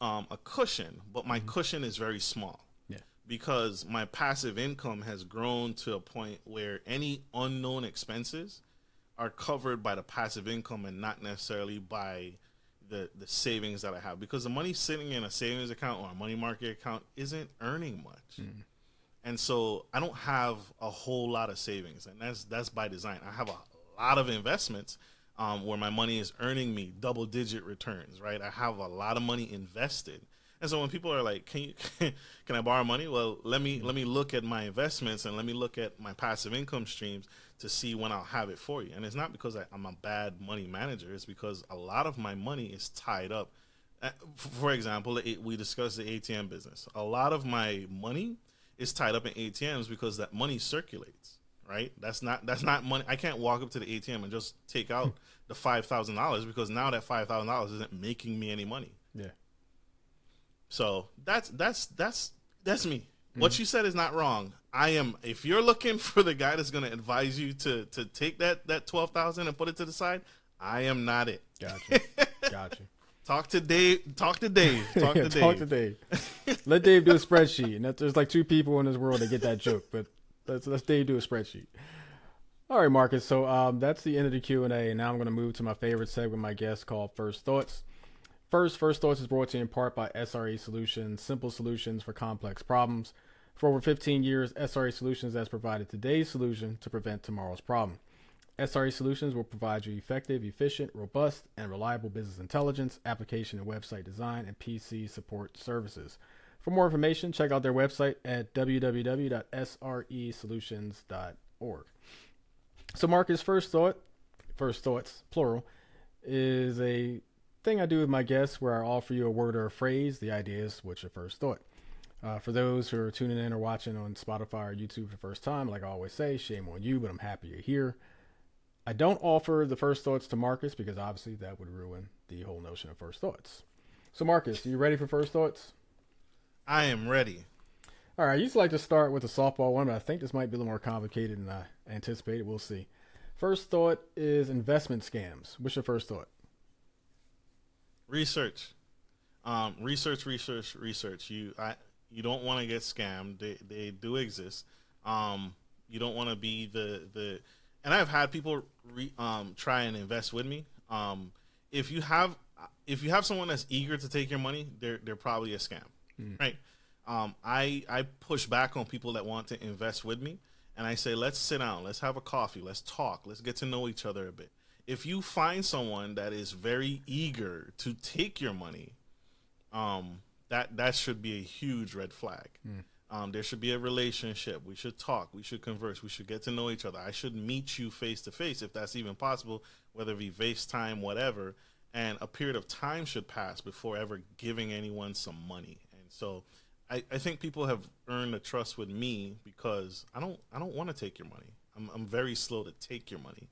a cushion, but my cushion is very small.
Yeah.
Because my passive income has grown to a point where any unknown expenses are covered by the passive income and not necessarily by the savings that I have. Because the money sitting in a savings account or a money market account isn't earning much. And so I don't have a whole lot of savings, and that's by design. I have a lot of investments where my money is earning me double digit returns, right? I have a lot of money invested. And so when people are like, "Can you can I borrow money?" Well, let me look at my investments and let me look at my passive income streams to see when I'll have it for you. And it's not because I'm a bad money manager. It's because a lot of my money is tied up. For example, we discussed the ATM business. A lot of my money is tied up in ATMs because that money circulates, right? That's not money. I can't walk up to the ATM and just take out the $5,000 because now that $5,000 isn't making me any money.
Yeah.
So that's me. Mm-hmm. What you said is not wrong. I am. If you're looking for the guy that's going to advise you to take that $12,000 and put it to the side, I am not it.
Gotcha.
Talk to Dave. Talk to Dave.
Talk to Dave. Let Dave do a spreadsheet. And there's like 2 people in this world that get that joke, but let's Dave do a spreadsheet. All right, Marcus. So that's the end of the Q&A, and now I'm going to move to my favorite segment with my guest called First Thoughts. First Thoughts is brought to you in part by SRE Solutions, simple solutions for complex problems. For over 15 years, SRE Solutions has provided today's solution to prevent tomorrow's problem. SRE Solutions will provide you effective, efficient, robust, and reliable business intelligence, application and website design, and PC support services. For more information, check out their website at www.sresolutions.org. So Marcus, first thoughts, plural, is a thing I do with my guests where I offer you a word or a phrase. The idea is, what's your first thought? For those who are tuning in or watching on Spotify or YouTube for the first time, like I always say, shame on you, but I'm happy you're here. I don't offer the first thoughts to Marcus because obviously that would ruin the whole notion of first thoughts. So Marcus, are you ready for first thoughts?
I am ready.
All right, I used to like to start with a softball one, but I think this might be a little more complicated than I anticipated. We'll see. First thought is investment scams. What's your first thought?
Research. Research. You don't want to get scammed. They do exist. You don't want to be the and I've had people try and invest with me. If you have someone that's eager to take your money, they're probably a scam, right? I push back on people that want to invest with me, and I say, let's sit down, let's have a coffee, let's talk, let's get to know each other a bit. If you find someone that is very eager to take your money, that should be a huge red flag. There should be a relationship. We should talk. We should converse. We should get to know each other. I should meet you face to face if that's even possible, whether it be FaceTime, whatever. And a period of time should pass before ever giving anyone some money. And so I think people have earned a trust with me because I don't want to take your money. I'm very slow to take your money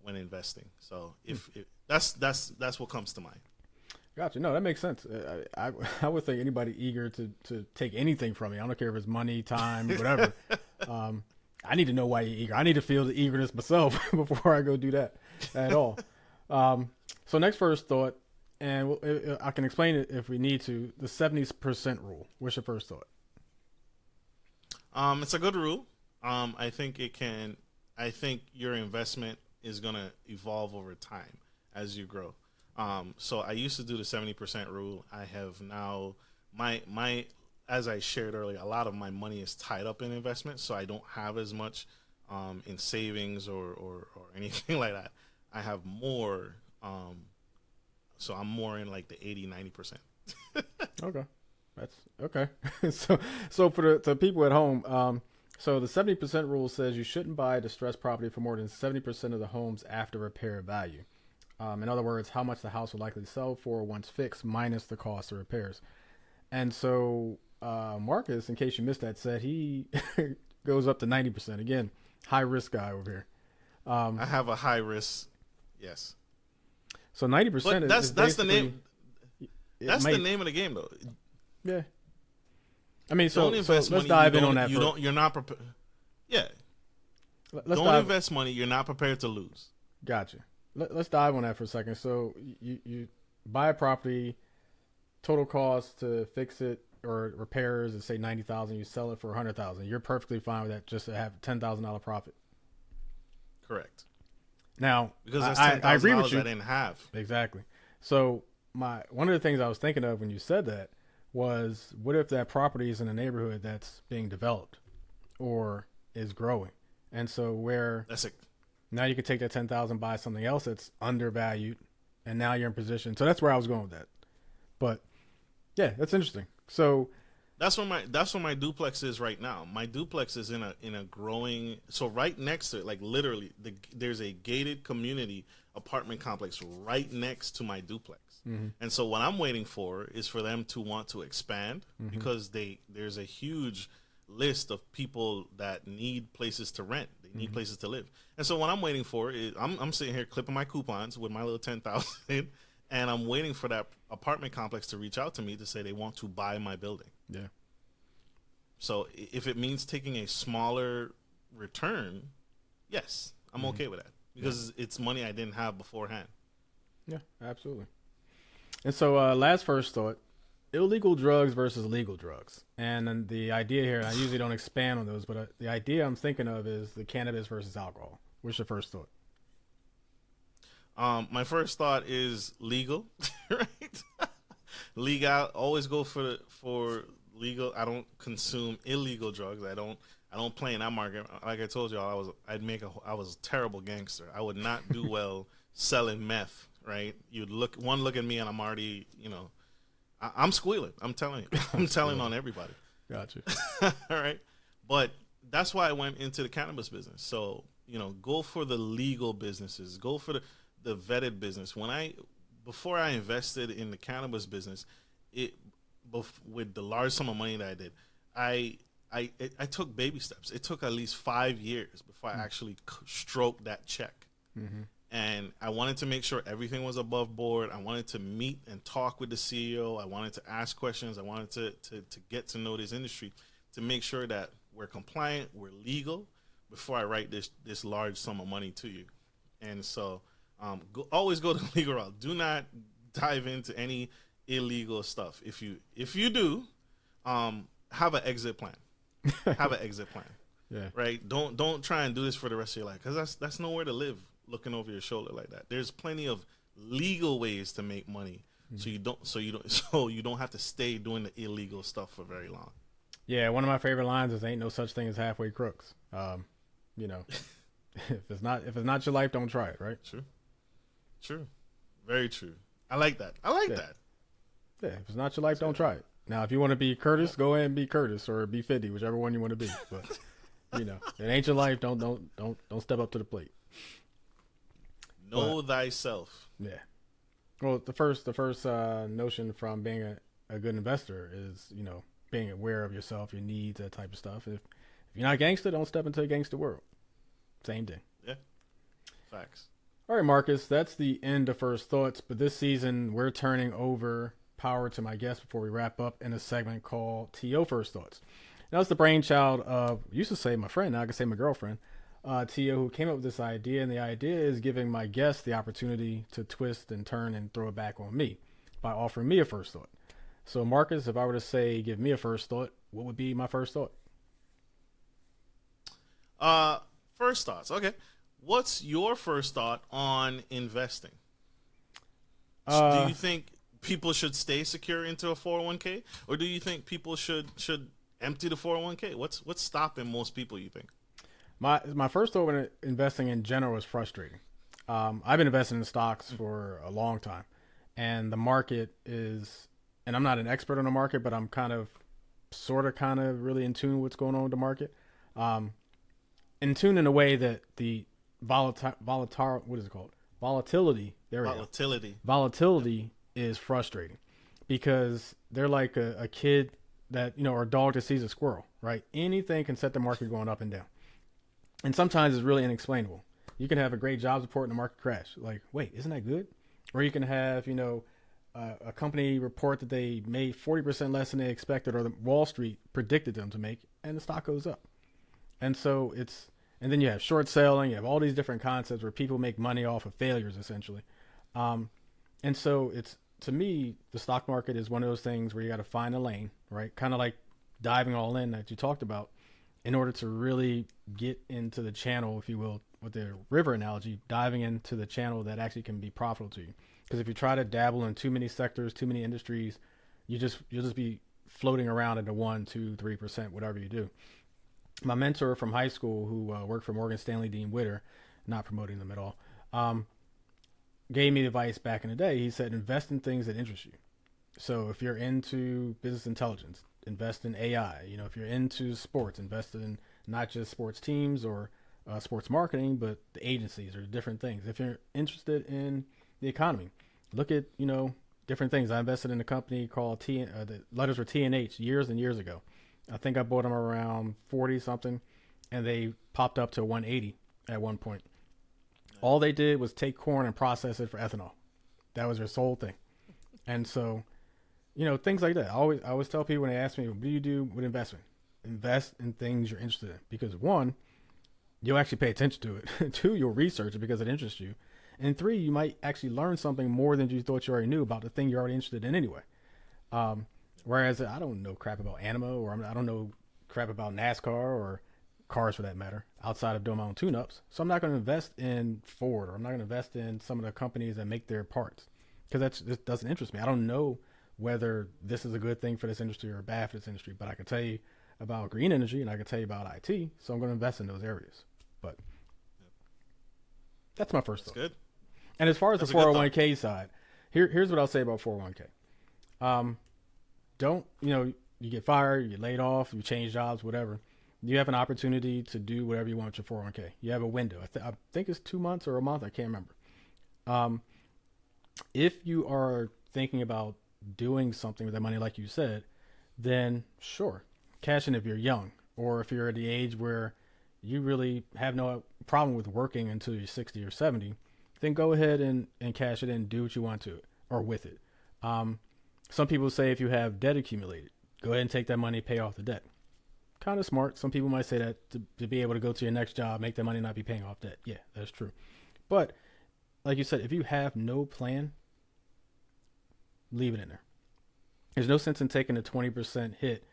when investing. So if that's what comes to mind.
Gotcha. No, that makes sense. I would think anybody eager to take anything from me. I don't care if it's money, time, whatever. I need to know why you're eager. I need to feel the eagerness myself before I go do that at all. So next first thought, and I can explain it if we need to, the 70% rule. What's your first thought?
It's a good rule. I think your investment is going to evolve over time as you grow. So I used to do the 70% rule. I have now my as I shared earlier, a lot of my money is tied up in investments, so I don't have as much in savings or anything like that. I have more, so I'm more in like the 80-90%.
Okay, that's okay. so for the people at home, so the 70% rule says you shouldn't buy distressed property for more than 70% of the home's after repair value. In other words, how much the house will likely sell for once fixed minus the cost of repairs. And so Marcus, in case you missed that, said he goes up to 90%. Again, high risk guy over here.
I have a high risk. Yes.
So 90%
that's the name. That's the name of the game, though.
Yeah. I mean, so let's
money
dive in on that.
You're not prepared. Yeah. Don't invest money you're not prepared to lose.
Gotcha. Let's dive on that for a second. So you buy a property, total cost to fix it or repairs is say $90,000. You sell it for $100,000. You're perfectly fine with that, just to have $10,000 profit.
Correct.
Now,
because that's
I agree with you.
I didn't have
Exactly. So one of the things I was thinking of when you said that was, what if that property is in a neighborhood that's being developed? or is growing. And so where
That's it.
now you could take that 10,000, buy something else that's undervalued, and now you're in position. So that's where I was going with that. But yeah, that's interesting. So
That's where my duplex is right now. My duplex is in a growing. So right next to it, like literally, there's a gated community apartment complex right next to my duplex.
mm-hmm.
And so what I'm waiting for is for them to want to expand because there's a huge list of people that need places to rent. They need places to live. And so what I'm waiting for is I'm sitting here clipping my coupons with my little 10,000, and I'm waiting for that apartment complex to reach out to me to say they want to buy my building.
Yeah.
So if it means taking a smaller return, yes, I'm okay with that because it's money I didn't have beforehand.
Yeah, absolutely. And so last first thought, illegal drugs versus legal drugs. And then the idea here, and I usually don't expand on those, but the idea I'm thinking of is the cannabis versus alcohol. What's your first thought?
My first thought is legal, right? Legal. Always go for legal. I don't consume illegal drugs. I don't play in that market. Like I told y'all, I was a terrible gangster. I would not do well selling meth, right? You'd look at me and I'm already, I'm squealing. I'm telling you. I'm telling on everybody.
Gotcha.
All right. But that's why I went into the cannabis business. So, go for the legal businesses. Go for the vetted business. Before I invested in the cannabis business, with the large sum of money that I did, I took baby steps. It took at least 5 years before I actually stroked that check.
Mm-hmm.
And I wanted to make sure everything was above board. I wanted to meet and talk with the CEO. I wanted to ask questions. I wanted to get to know this industry to make sure that we're compliant, we're legal before I write this large sum of money to you. And so always go the legal route. Do not dive into any illegal stuff. If you do, have an exit plan. Have an exit plan.
Yeah.
Right? Don't try and do this for the rest of your life because that's nowhere to live looking over your shoulder like that. There's plenty of legal ways to make money, so you don't have to stay doing the illegal stuff for very long.
Yeah, one of my favorite lines is "Ain't no such thing as halfway crooks." If it's not your life, don't try it. Right?
True, very true. I like that. that.
Yeah, if it's not your life, don't try it. Now, if you want to be Curtis, go ahead and be Curtis or be 50, whichever one you want to be. But it ain't your life. Don't step up to the plate.
Know thyself.
Yeah. Well, the first notion from being a good investor is being aware of yourself, your needs, that type of stuff. If you're not gangster, don't step into a gangster world. Same thing.
Yeah. Facts.
All right, Marcus, that's the end of First Thoughts. But this season, we're turning over power to my guest before we wrap up in a segment called T.O. First Thoughts. Now, it's the brainchild of, I used to say my friend, now I can say my girlfriend, Tia, who came up with this idea. And the idea is giving my guest the opportunity to twist and turn and throw it back on me by offering me a first thought. So, Marcus, if I were to say, give me a first thought, what would be my first thought?
First thoughts. Okay. What's your first thought on investing? Do you think people should stay secure into a 401k, or do you think people should empty the 401k? What's stopping most people, you think?
My first thought when investing in general is frustrating. I've been investing in stocks for a long time, and the market is, and I'm not an expert on the market, but I'm kind of really in tune with what's going on with the market. In tune in a way that the volatility is frustrating, because they're like a kid that, or a dog that sees a squirrel, right? Anything can set the market going up and down. And sometimes it's really inexplainable. You can have a great jobs report and the market crash. Like, wait, isn't that good? Or you can have, a company report that they made 40% less than they expected, or the Wall Street predicted them to make, and the stock goes up. And so and then you have short selling, you have all these different concepts where people make money off of failures, essentially. And so to me, the stock market is one of those things where you got to find a lane, right? Kind of like diving all in that you talked about, in order to really get into the channel, if you will, with the river analogy, diving into the channel that actually can be profitable to you. Because if you try to dabble in too many sectors, too many industries, you'll just be floating around into 1%, 2%, 3%, whatever you do. My mentor from high school, who worked for Morgan Stanley, Dean Witter, not promoting them at all, gave me advice back in the day. He said, invest in things that interest you. So if you're into business intelligence, invest in AI. You know, if you're into sports, invest in not just sports teams or sports marketing, but the agencies or different things. If you're interested in the economy, look at, you know, different things. I invested in a company called the letters were T&H years and years ago. I think I bought them around 40 something, and they popped up to 180 at one point. All they did was take corn and process it for ethanol. That was their sole thing. And so, you know, things like that. I always tell people when they ask me, what do you do with investment? Invest in things you're interested in. Because one, you'll actually pay attention to it. Two, you'll research it because it interests you. And three, you might actually learn something more than you thought you already knew about the thing you're already interested in anyway. Whereas I don't know crap about anima, or I don't know crap about NASCAR or cars for that matter, outside of doing my own tune-ups. So I'm not going to invest in Ford, or I'm not going to invest in some of the companies that make their parts, because that doesn't interest me. I don't know whether this is a good thing for this industry or bad for this industry, but I can tell you about green energy and I can tell you about IT. So I'm going to invest in those areas. But that's my first thought.
Good.
And as far as
That's
the 401k side, here's what I'll say about 401k. Don't, you know, you get fired, you get laid off, you change jobs, whatever. You have an opportunity to do whatever you want with your 401k. You have a window. I think it's 2 months or a month. I can't remember. If you are thinking about doing something with that money, like you said, then sure, cash in if you're young, or if you're at the age where you really have no problem with working until you're 60 or 70, then go ahead and cash it in, do what you want to it or with it. Some people say if you have debt accumulated, go ahead and take that money, pay off the debt. Kind of smart. Some people might say that to be able to go to your next job, make that money, not be paying off debt. Yeah, that's true. But like you said, if you have no plan, leave it in there. There's no sense in taking a 20% hit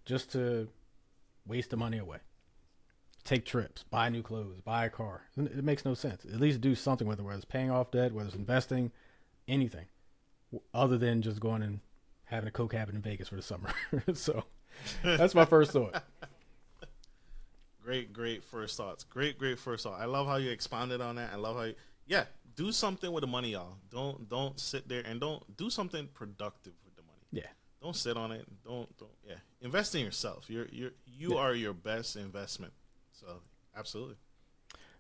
just to waste the money away. Take trips, buy new clothes, buy a car. It makes no sense. At least do something with it, whether it's paying off debt, whether it's investing, anything, other than just going and having a coke habit in Vegas for the summer. So that's my first thought.
Great first thoughts. Great first thought. I love how you expounded on that. I love how you, do something with the money, y'all. Don't sit there and don't do something productive with the money.
Yeah.
Don't sit on it. Don't. Invest in yourself. You are your best investment. So absolutely.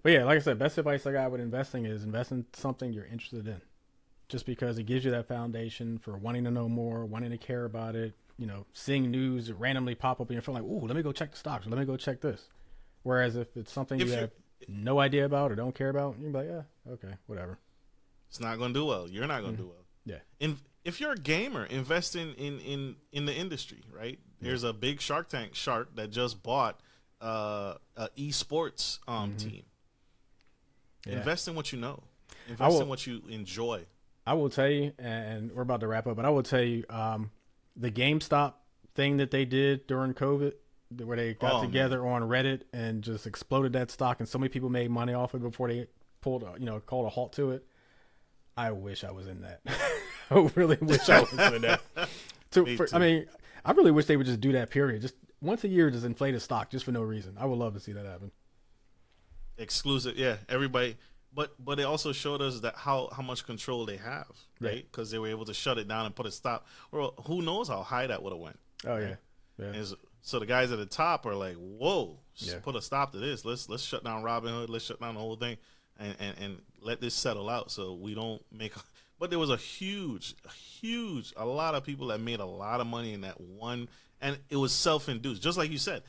But yeah, like I said, best advice I got with investing is invest in something you're interested in. Just because it gives you that foundation for wanting to know more, wanting to care about it, you know, seeing news randomly pop up in your phone like, ooh, let me go check the stocks, or let me go check this. Whereas if it's something you have no idea about or don't care about, you're like, yeah, okay, whatever.
It's not going to do well. You're not going to do well.
Yeah.
If you're a gamer, invest in the industry, right? There's a big Shark that just bought a esports team. Yeah. Invest in what you know. Invest in what you enjoy.
I will tell you, and we're about to wrap up, but I will tell you, the GameStop thing that they did during COVID, where they got together on Reddit and just exploded that stock, and so many people made money off it before they called a halt to it. I wish I was in that. I really wish I was in that. I mean, I really wish they would just do that, period. Just once a year, just inflate a stock just for no reason. I would love to see that happen.
Exclusive, yeah. Everybody, but it also showed us that how much control they have, right? Because they were able to shut it down and put a stop. Or who knows how high that would have went.
Oh,
right?
Yeah.
So the guys at the top are like, whoa, put a stop to this. Let's shut down Robinhood. Let's shut down the whole thing and let this settle out so we don't make – but there was a lot of people that made a lot of money in that one, and it was self-induced. Just like you said,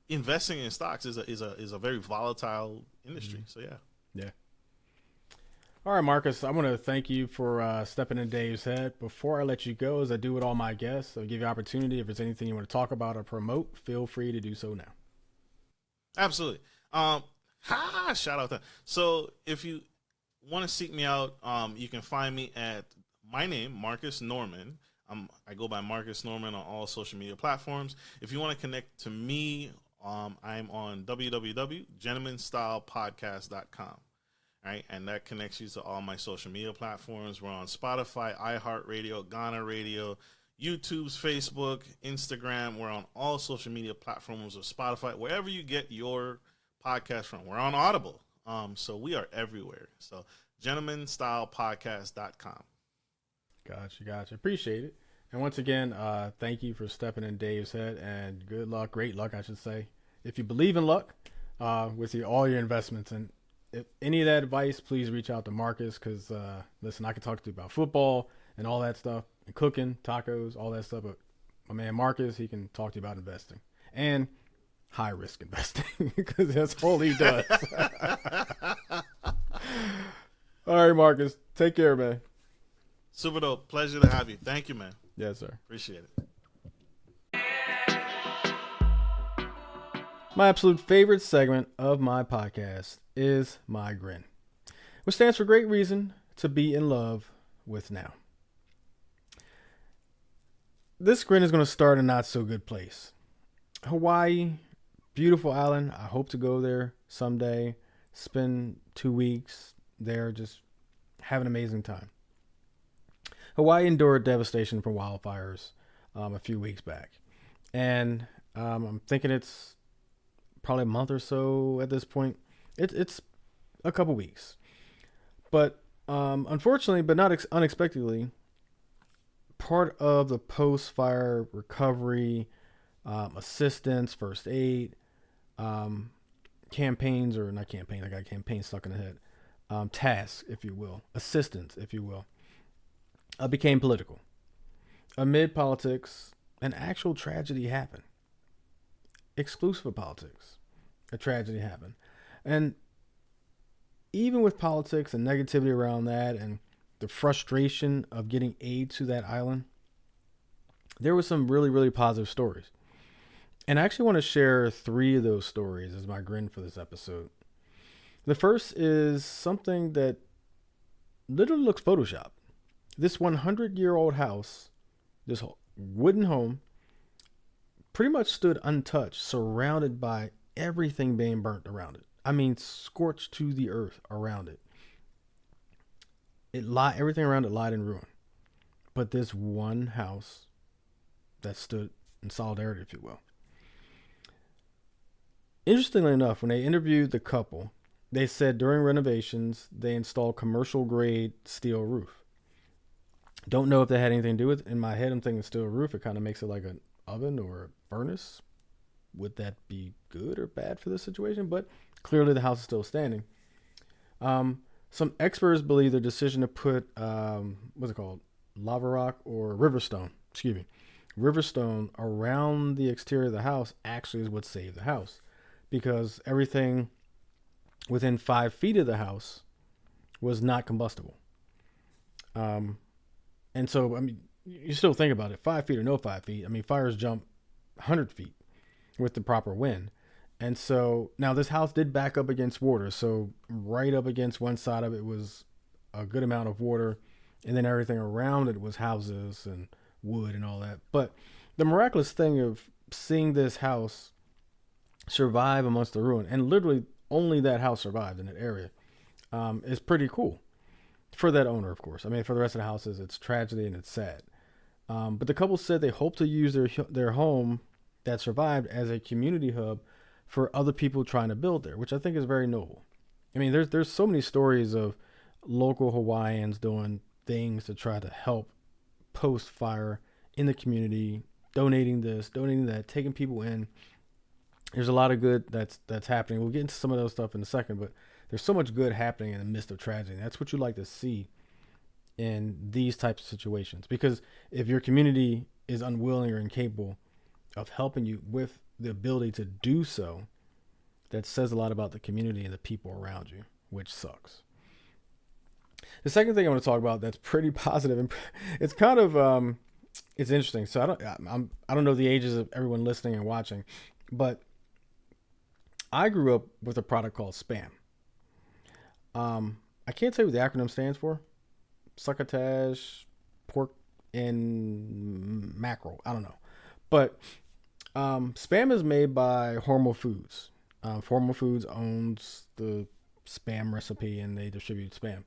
investing in stocks is a very volatile industry. Mm-hmm. So,
Yeah. All right, Marcus, I want to thank you for stepping in Dave's head. Before I let you go, as I do with all my guests, I'll give you an opportunity. If there's anything you want to talk about or promote, feel free to do so now.
Absolutely. Shout out to. So if you want to seek me out, you can find me at my name, Marcus Norman. I go by Marcus Norman on all social media platforms. If you want to connect to me, I'm on www.gentlemanstylepodcast.com. Right, and that connects you to all my social media platforms. We're on Spotify, iHeartRadio, Ghana Radio, YouTube's, Facebook, Instagram. We're on all social media platforms or Spotify, wherever you get your podcast from. We're on Audible. So we are everywhere. So gentlemanstylepodcast.com.
Gotcha. Appreciate it. And once again, thank you for stepping in Dave's head, and good luck, great luck, I should say. If you believe in luck with all your investments, and if any of that advice, please reach out to Marcus, because, listen, I can talk to you about football and all that stuff, and cooking, tacos, all that stuff. But my man Marcus, he can talk to you about investing and high risk investing, because that's all he does. All right, Marcus, take care, man.
Super dope. Pleasure to have you. Thank you, man.
Yes, sir.
Appreciate it.
My absolute favorite segment of my podcast is my GRIN, which stands for Great Reason to Be in Love with Now. This GRIN is going to start in a not so good place. Hawaii, beautiful island. I hope to go there someday, spend 2 weeks there, just have an amazing time. Hawaii endured devastation from wildfires a few weeks back. And I'm thinking it's probably a month or so at this point. It's a couple weeks. But unfortunately, but not unexpectedly, part of the post-fire recovery, assistance, first aid, campaigns, or not campaigns, I got campaign stuck in the head, tasks, if you will, assistance, if you will, became political. Amid politics, an actual tragedy happened. Exclusive of politics, a tragedy happened. And even with politics and negativity around that and the frustration of getting aid to that island, there were some really, really positive stories. And I actually want to share 3 of those stories as my GRIN for this episode. The first is something that literally looks Photoshopped. This 100-year-old house, this wooden home, pretty much stood untouched, surrounded by everything being burnt around it. I mean, scorched to the earth around it. Everything around it lied in ruin. But this one house that stood in solidarity, if you will. Interestingly enough, when they interviewed the couple, they said during renovations, they installed commercial grade steel roof. Don't know if that had anything to do with it. In my head, I'm thinking steel roof. It kind of makes it like an oven or a furnace. Would that be good or bad for this situation? But clearly the house is still standing. Some experts believe their decision to put, what's it called? Lava rock or riverstone, riverstone around the exterior of the house actually is what saved the house, because everything within 5 feet of the house was not combustible. And so, I mean, you still think about it, 5 feet or no 5 feet. I mean, fires jump 100 feet with the proper wind. And so now this house did back up against water. So right up against one side of it was a good amount of water. And then everything around it was houses and wood and all that. But the miraculous thing of seeing this house survive amongst the ruin, and literally only that house survived in that area, is pretty cool. For that owner, of course. I mean, for the rest of the houses, it's tragedy and it's sad. But the couple said they hope to use their home that survived as a community hub for other people trying to build there, which I think is very noble. I mean, there's so many stories of local Hawaiians doing things to try to help post-fire in the community, donating this, donating that, taking people in. There's a lot of good that's happening. We'll get into some of those stuff in a second, but there's so much good happening in the midst of tragedy. That's what you like to see in these types of situations. Because if your community is unwilling or incapable of helping you with the ability to do so, that says a lot about the community and the people around you, which sucks. The second thing I want to talk about that's pretty positive, and it's kind of it's interesting. So I don't know the ages of everyone listening and watching, but I grew up with a product called Spam. I can't tell you what the acronym stands for. Succotash, pork, and mackerel. I don't know. But Spam is made by Hormel Foods. Hormel Foods owns the Spam recipe and they distribute Spam.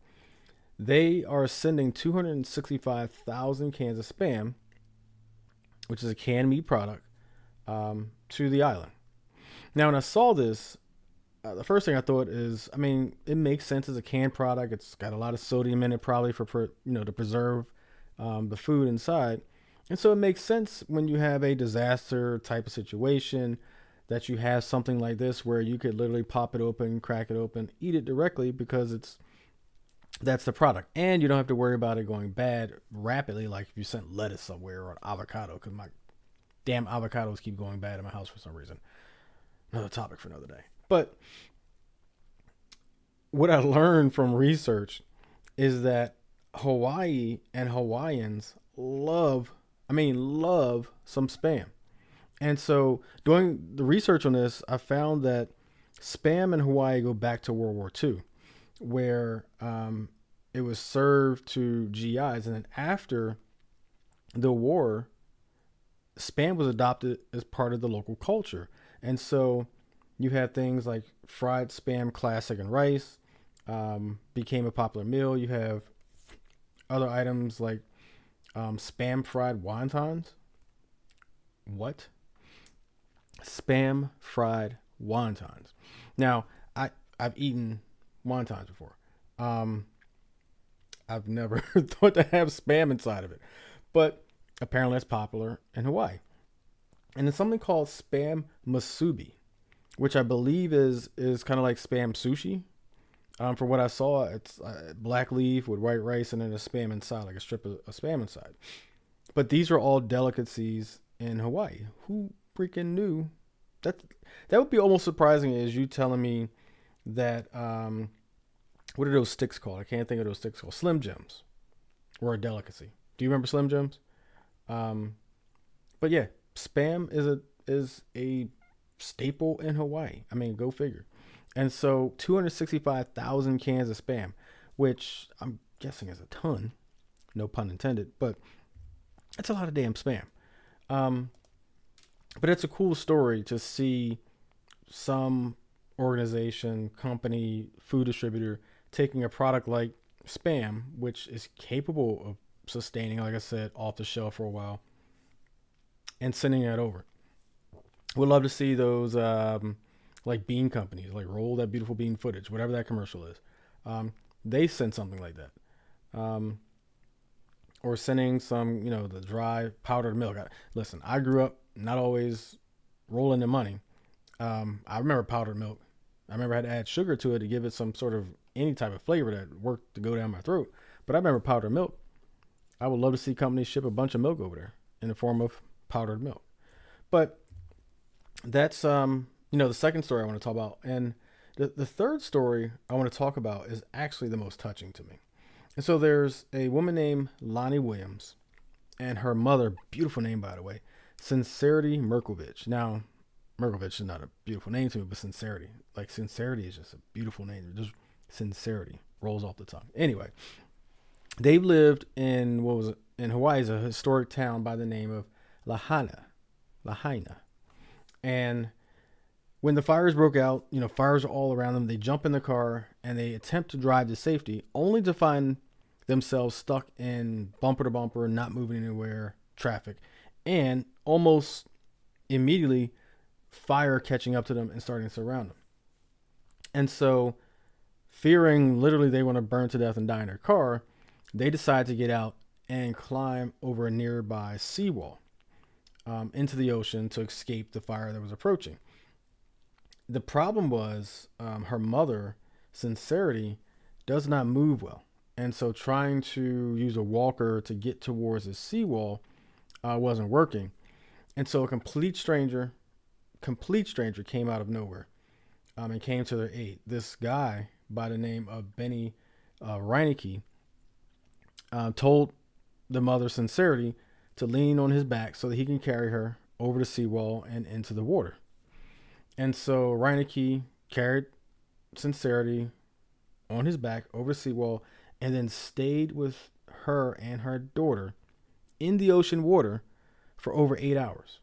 They are sending 265,000 cans of Spam which is a canned meat product, to the island. Now, when I saw this, the first thing I thought is, I mean, it makes sense as a canned product. It's got a lot of sodium in it, probably to preserve the food inside, and so it makes sense when you have a disaster type of situation that you have something like this where you could literally pop it open, crack it open, eat it directly because that's the product, and you don't have to worry about it going bad rapidly like if you sent lettuce somewhere or an avocado. Because my damn avocados keep going bad in my house for some reason. Another topic for another day. But what I learned from research is that Hawaii and Hawaiians love some spam. And so doing the research on this, I found that spam in Hawaii go back to World War II, where it was served to GIs. And then after the war, spam was adopted as part of the local culture. And so you have things like fried spam classic and rice became a popular meal. You have other items like spam fried wontons. What? Spam fried wontons. Now, I've eaten wontons before. I've never thought to have spam inside of it, but apparently it's popular in Hawaii. And there's something called spam musubi, which I believe is kind of like spam sushi. For what I saw, it's black leaf with white rice and then a spam inside, like a strip of spam inside. But these are all delicacies in Hawaii. Who freaking knew? That would be almost surprising as you telling me that what are those sticks called? I can't think of those sticks called. Slim Jims were a delicacy. Do you remember Slim Jims? But yeah, spam is a staple in Hawaii. I mean, go figure. And so 265,000 cans of spam, which I'm guessing is a ton, no pun intended, but it's a lot of damn spam. But it's a cool story to see some organization, company, food distributor taking a product like spam, which is capable of sustaining, like I said, off the shelf for a while, and sending it over. Would love to see those like bean companies, like Roll That Beautiful Bean Footage, whatever that commercial is. They send something like that. Or sending some, the dry powdered milk. Listen, I grew up not always rolling the money. I remember powdered milk. I remember I had to add sugar to it to give it some sort of any type of flavor that worked to go down my throat. But I remember powdered milk. I would love to see companies ship a bunch of milk over there in the form of powdered milk. But that's the second story I want to talk about. And the third story I want to talk about is actually the most touching to me. And so there's a woman named Lonnie Williams and her mother, beautiful name, by the way, Sincerity Merkovich. Now, Merkovich is not a beautiful name to me, but Sincerity. Like, Sincerity is just a beautiful name. Just Sincerity rolls off the tongue. Anyway, they've lived in Hawaii is a historic town by the name of Lahaina. And when the fires broke out, fires are all around them. They jump in the car and they attempt to drive to safety, only to find themselves stuck in bumper to bumper, not moving anywhere, traffic, and almost immediately fire catching up to them and starting to surround them. And so, fearing literally they want to burn to death and die in their car, they decide to get out and climb over a nearby seawall into the ocean to escape the fire that was approaching. The problem was her mother, Sincerity, does not move well. And so trying to use a walker to get towards the seawall wasn't working. And so a complete stranger came out of nowhere and came to their aid. This guy by the name of Benny Reineke told the mother, Sincerity, to lean on his back so that he can carry her over the seawall and into the water. And so Reineke carried Sincerity on his back over the seawall and then stayed with her and her daughter in the ocean water for over 8 hours.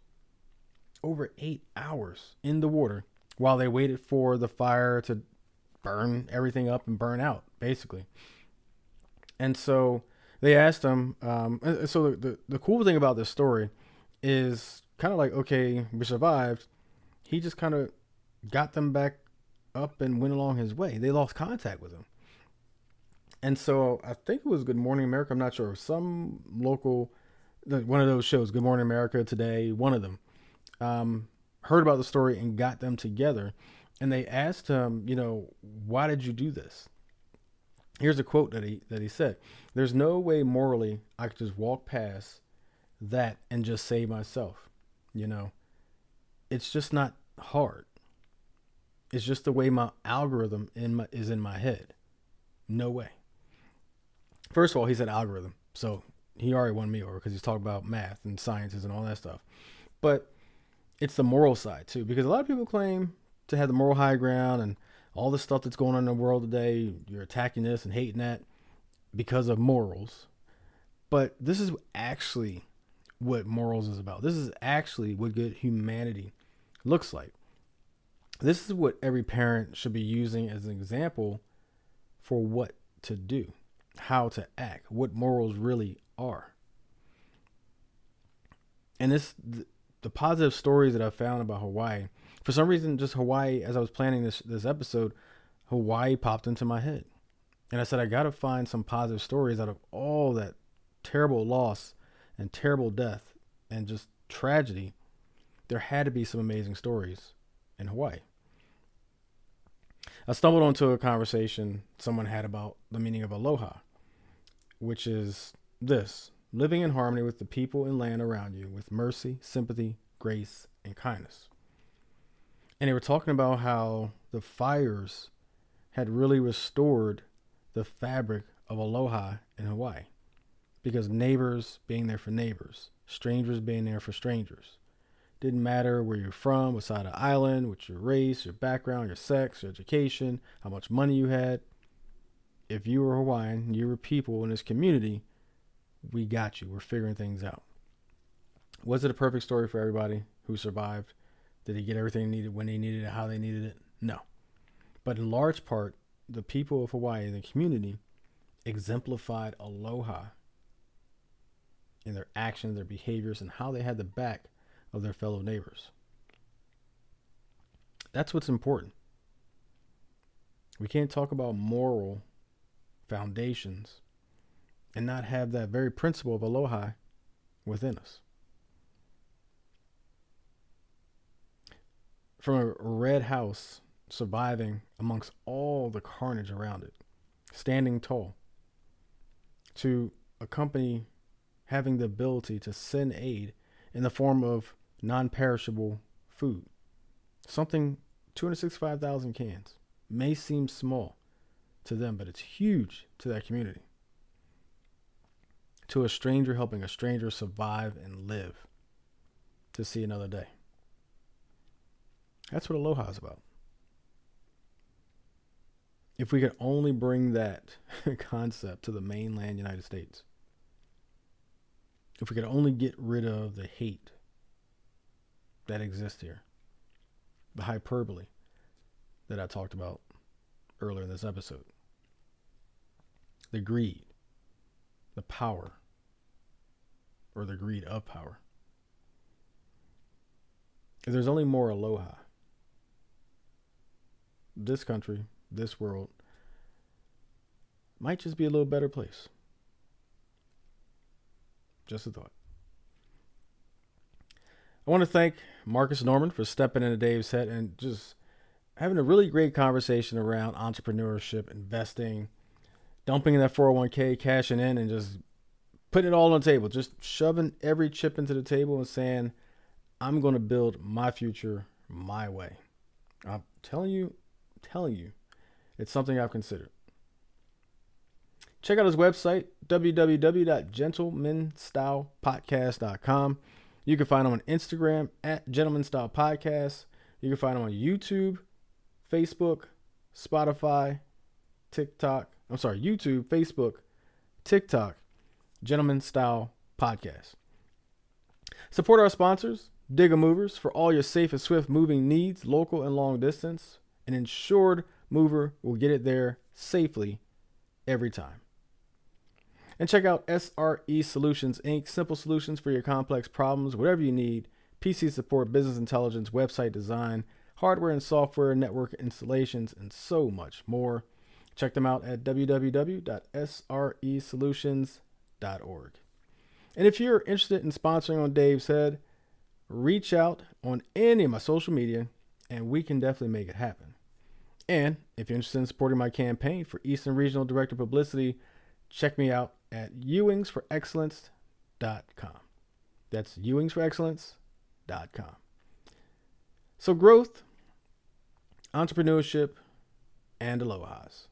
Over 8 hours in the water while they waited for the fire to burn everything up and burn out, basically. And so they asked him, so the cool thing about this story is kind of like, okay, we survived. He just kind of got them back up and went along his way. They lost contact with him. And so I think it was Good Morning America. I'm not sure. Some local, one of those shows, Good Morning America Today, one of them, heard about the story and got them together. And they asked him, why did you do this? Here's a quote that he said. There's no way morally I could just walk past that and just save myself. It's just not hard. It's just the way my algorithm is in my head. No way. First of all, he said algorithm. So he already won me over because he's talking about math and sciences and all that stuff. But it's the moral side too, because a lot of people claim to have the moral high ground and all the stuff that's going on in the world today. You're attacking this and hating that because of morals. But this is actually what morals is about. This is actually what good humanity looks like. This is what every parent should be using as an example for what to do, how to act, what morals really are. And the positive stories that I found about Hawaii, for some reason, just Hawaii, as I was planning this episode, Hawaii popped into my head. And I said, I got to find some positive stories out of all that terrible loss and terrible death and just tragedy. There had to be some amazing stories in Hawaii. I stumbled onto a conversation someone had about the meaning of aloha, which is this: living in harmony with the people and land around you with mercy, sympathy, grace, and kindness. And they were talking about how the fires had really restored the fabric of aloha in Hawaii, because neighbors being there for neighbors, strangers being there for strangers. Didn't matter where you're from, what side of the island, what your race, your background, your sex, your education, how much money you had. If you were Hawaiian, you were people in this community, we got you. We're figuring things out. Was it a perfect story for everybody who survived? Did he get everything needed when they needed it, how they needed it? No. But in large part, the people of Hawaii, the community, exemplified aloha in their actions, their behaviors, and how they had the back of their fellow neighbors. That's what's important. We can't talk about moral foundations and not have that very principle of aloha within us. From a red house surviving amongst all the carnage around it, standing tall, to a company having the ability to send aid in the form of non-perishable food. Something, 265,000 cans, may seem small to them, but it's huge to that community. To a stranger helping a stranger survive and live to see another day. That's what aloha is about. If we could only bring that concept to the mainland United States, if we could only get rid of the hate that exists here, the hyperbole that I talked about earlier in this episode, the greed, the power, or the greed of power. If there's only more aloha, this country, this world, might just be a little better place. Just a thought. I want to thank Marcus Norman for stepping into Dave's head and just having a really great conversation around entrepreneurship, investing, dumping in that 401k, cashing in, and just putting it all on the table, just shoving every chip into the table and saying, I'm going to build my future my way. I'm telling you, it's something I've considered. Check out his website, www.gentlemanstylepodcast.com. You can find him on Instagram at Gentleman Style Podcast. You can find him on YouTube, Facebook, Spotify, YouTube, Facebook, TikTok, Gentleman Style Podcast. Support our sponsors, Digga Movers, for all your safe and swift moving needs, local and long distance. An insured mover will get it there safely every time. And check out SRE Solutions Inc. Simple solutions for your complex problems, whatever you need. PC support, business intelligence, website design, hardware and software, network installations, and so much more. Check them out at www.sresolutions.org. And if you're interested in sponsoring on Dave's Head, reach out on any of my social media and we can definitely make it happen. And if you're interested in supporting my campaign for Eastern Regional Director Publicity, check me out at ewingsforexcellence.com. That's ewingsforexcellence.com. So growth, entrepreneurship, and Alohas.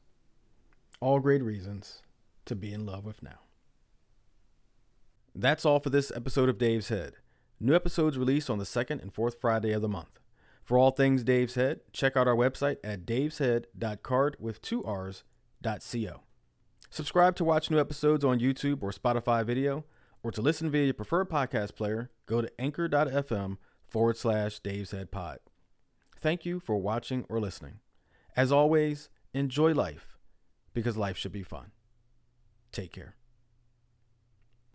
All great reasons to be in love with now. That's all for this episode of Dave's Head. New episodes released on the second and fourth Friday of the month. For all things Dave's Head, check out our website at daveshead.card.co. Subscribe to watch new episodes on YouTube or Spotify video, or to listen via your preferred podcast player, go to anchor.fm/Dave's Head Pod. Thank you for watching or listening. As always, enjoy life, because life should be fun. Take care.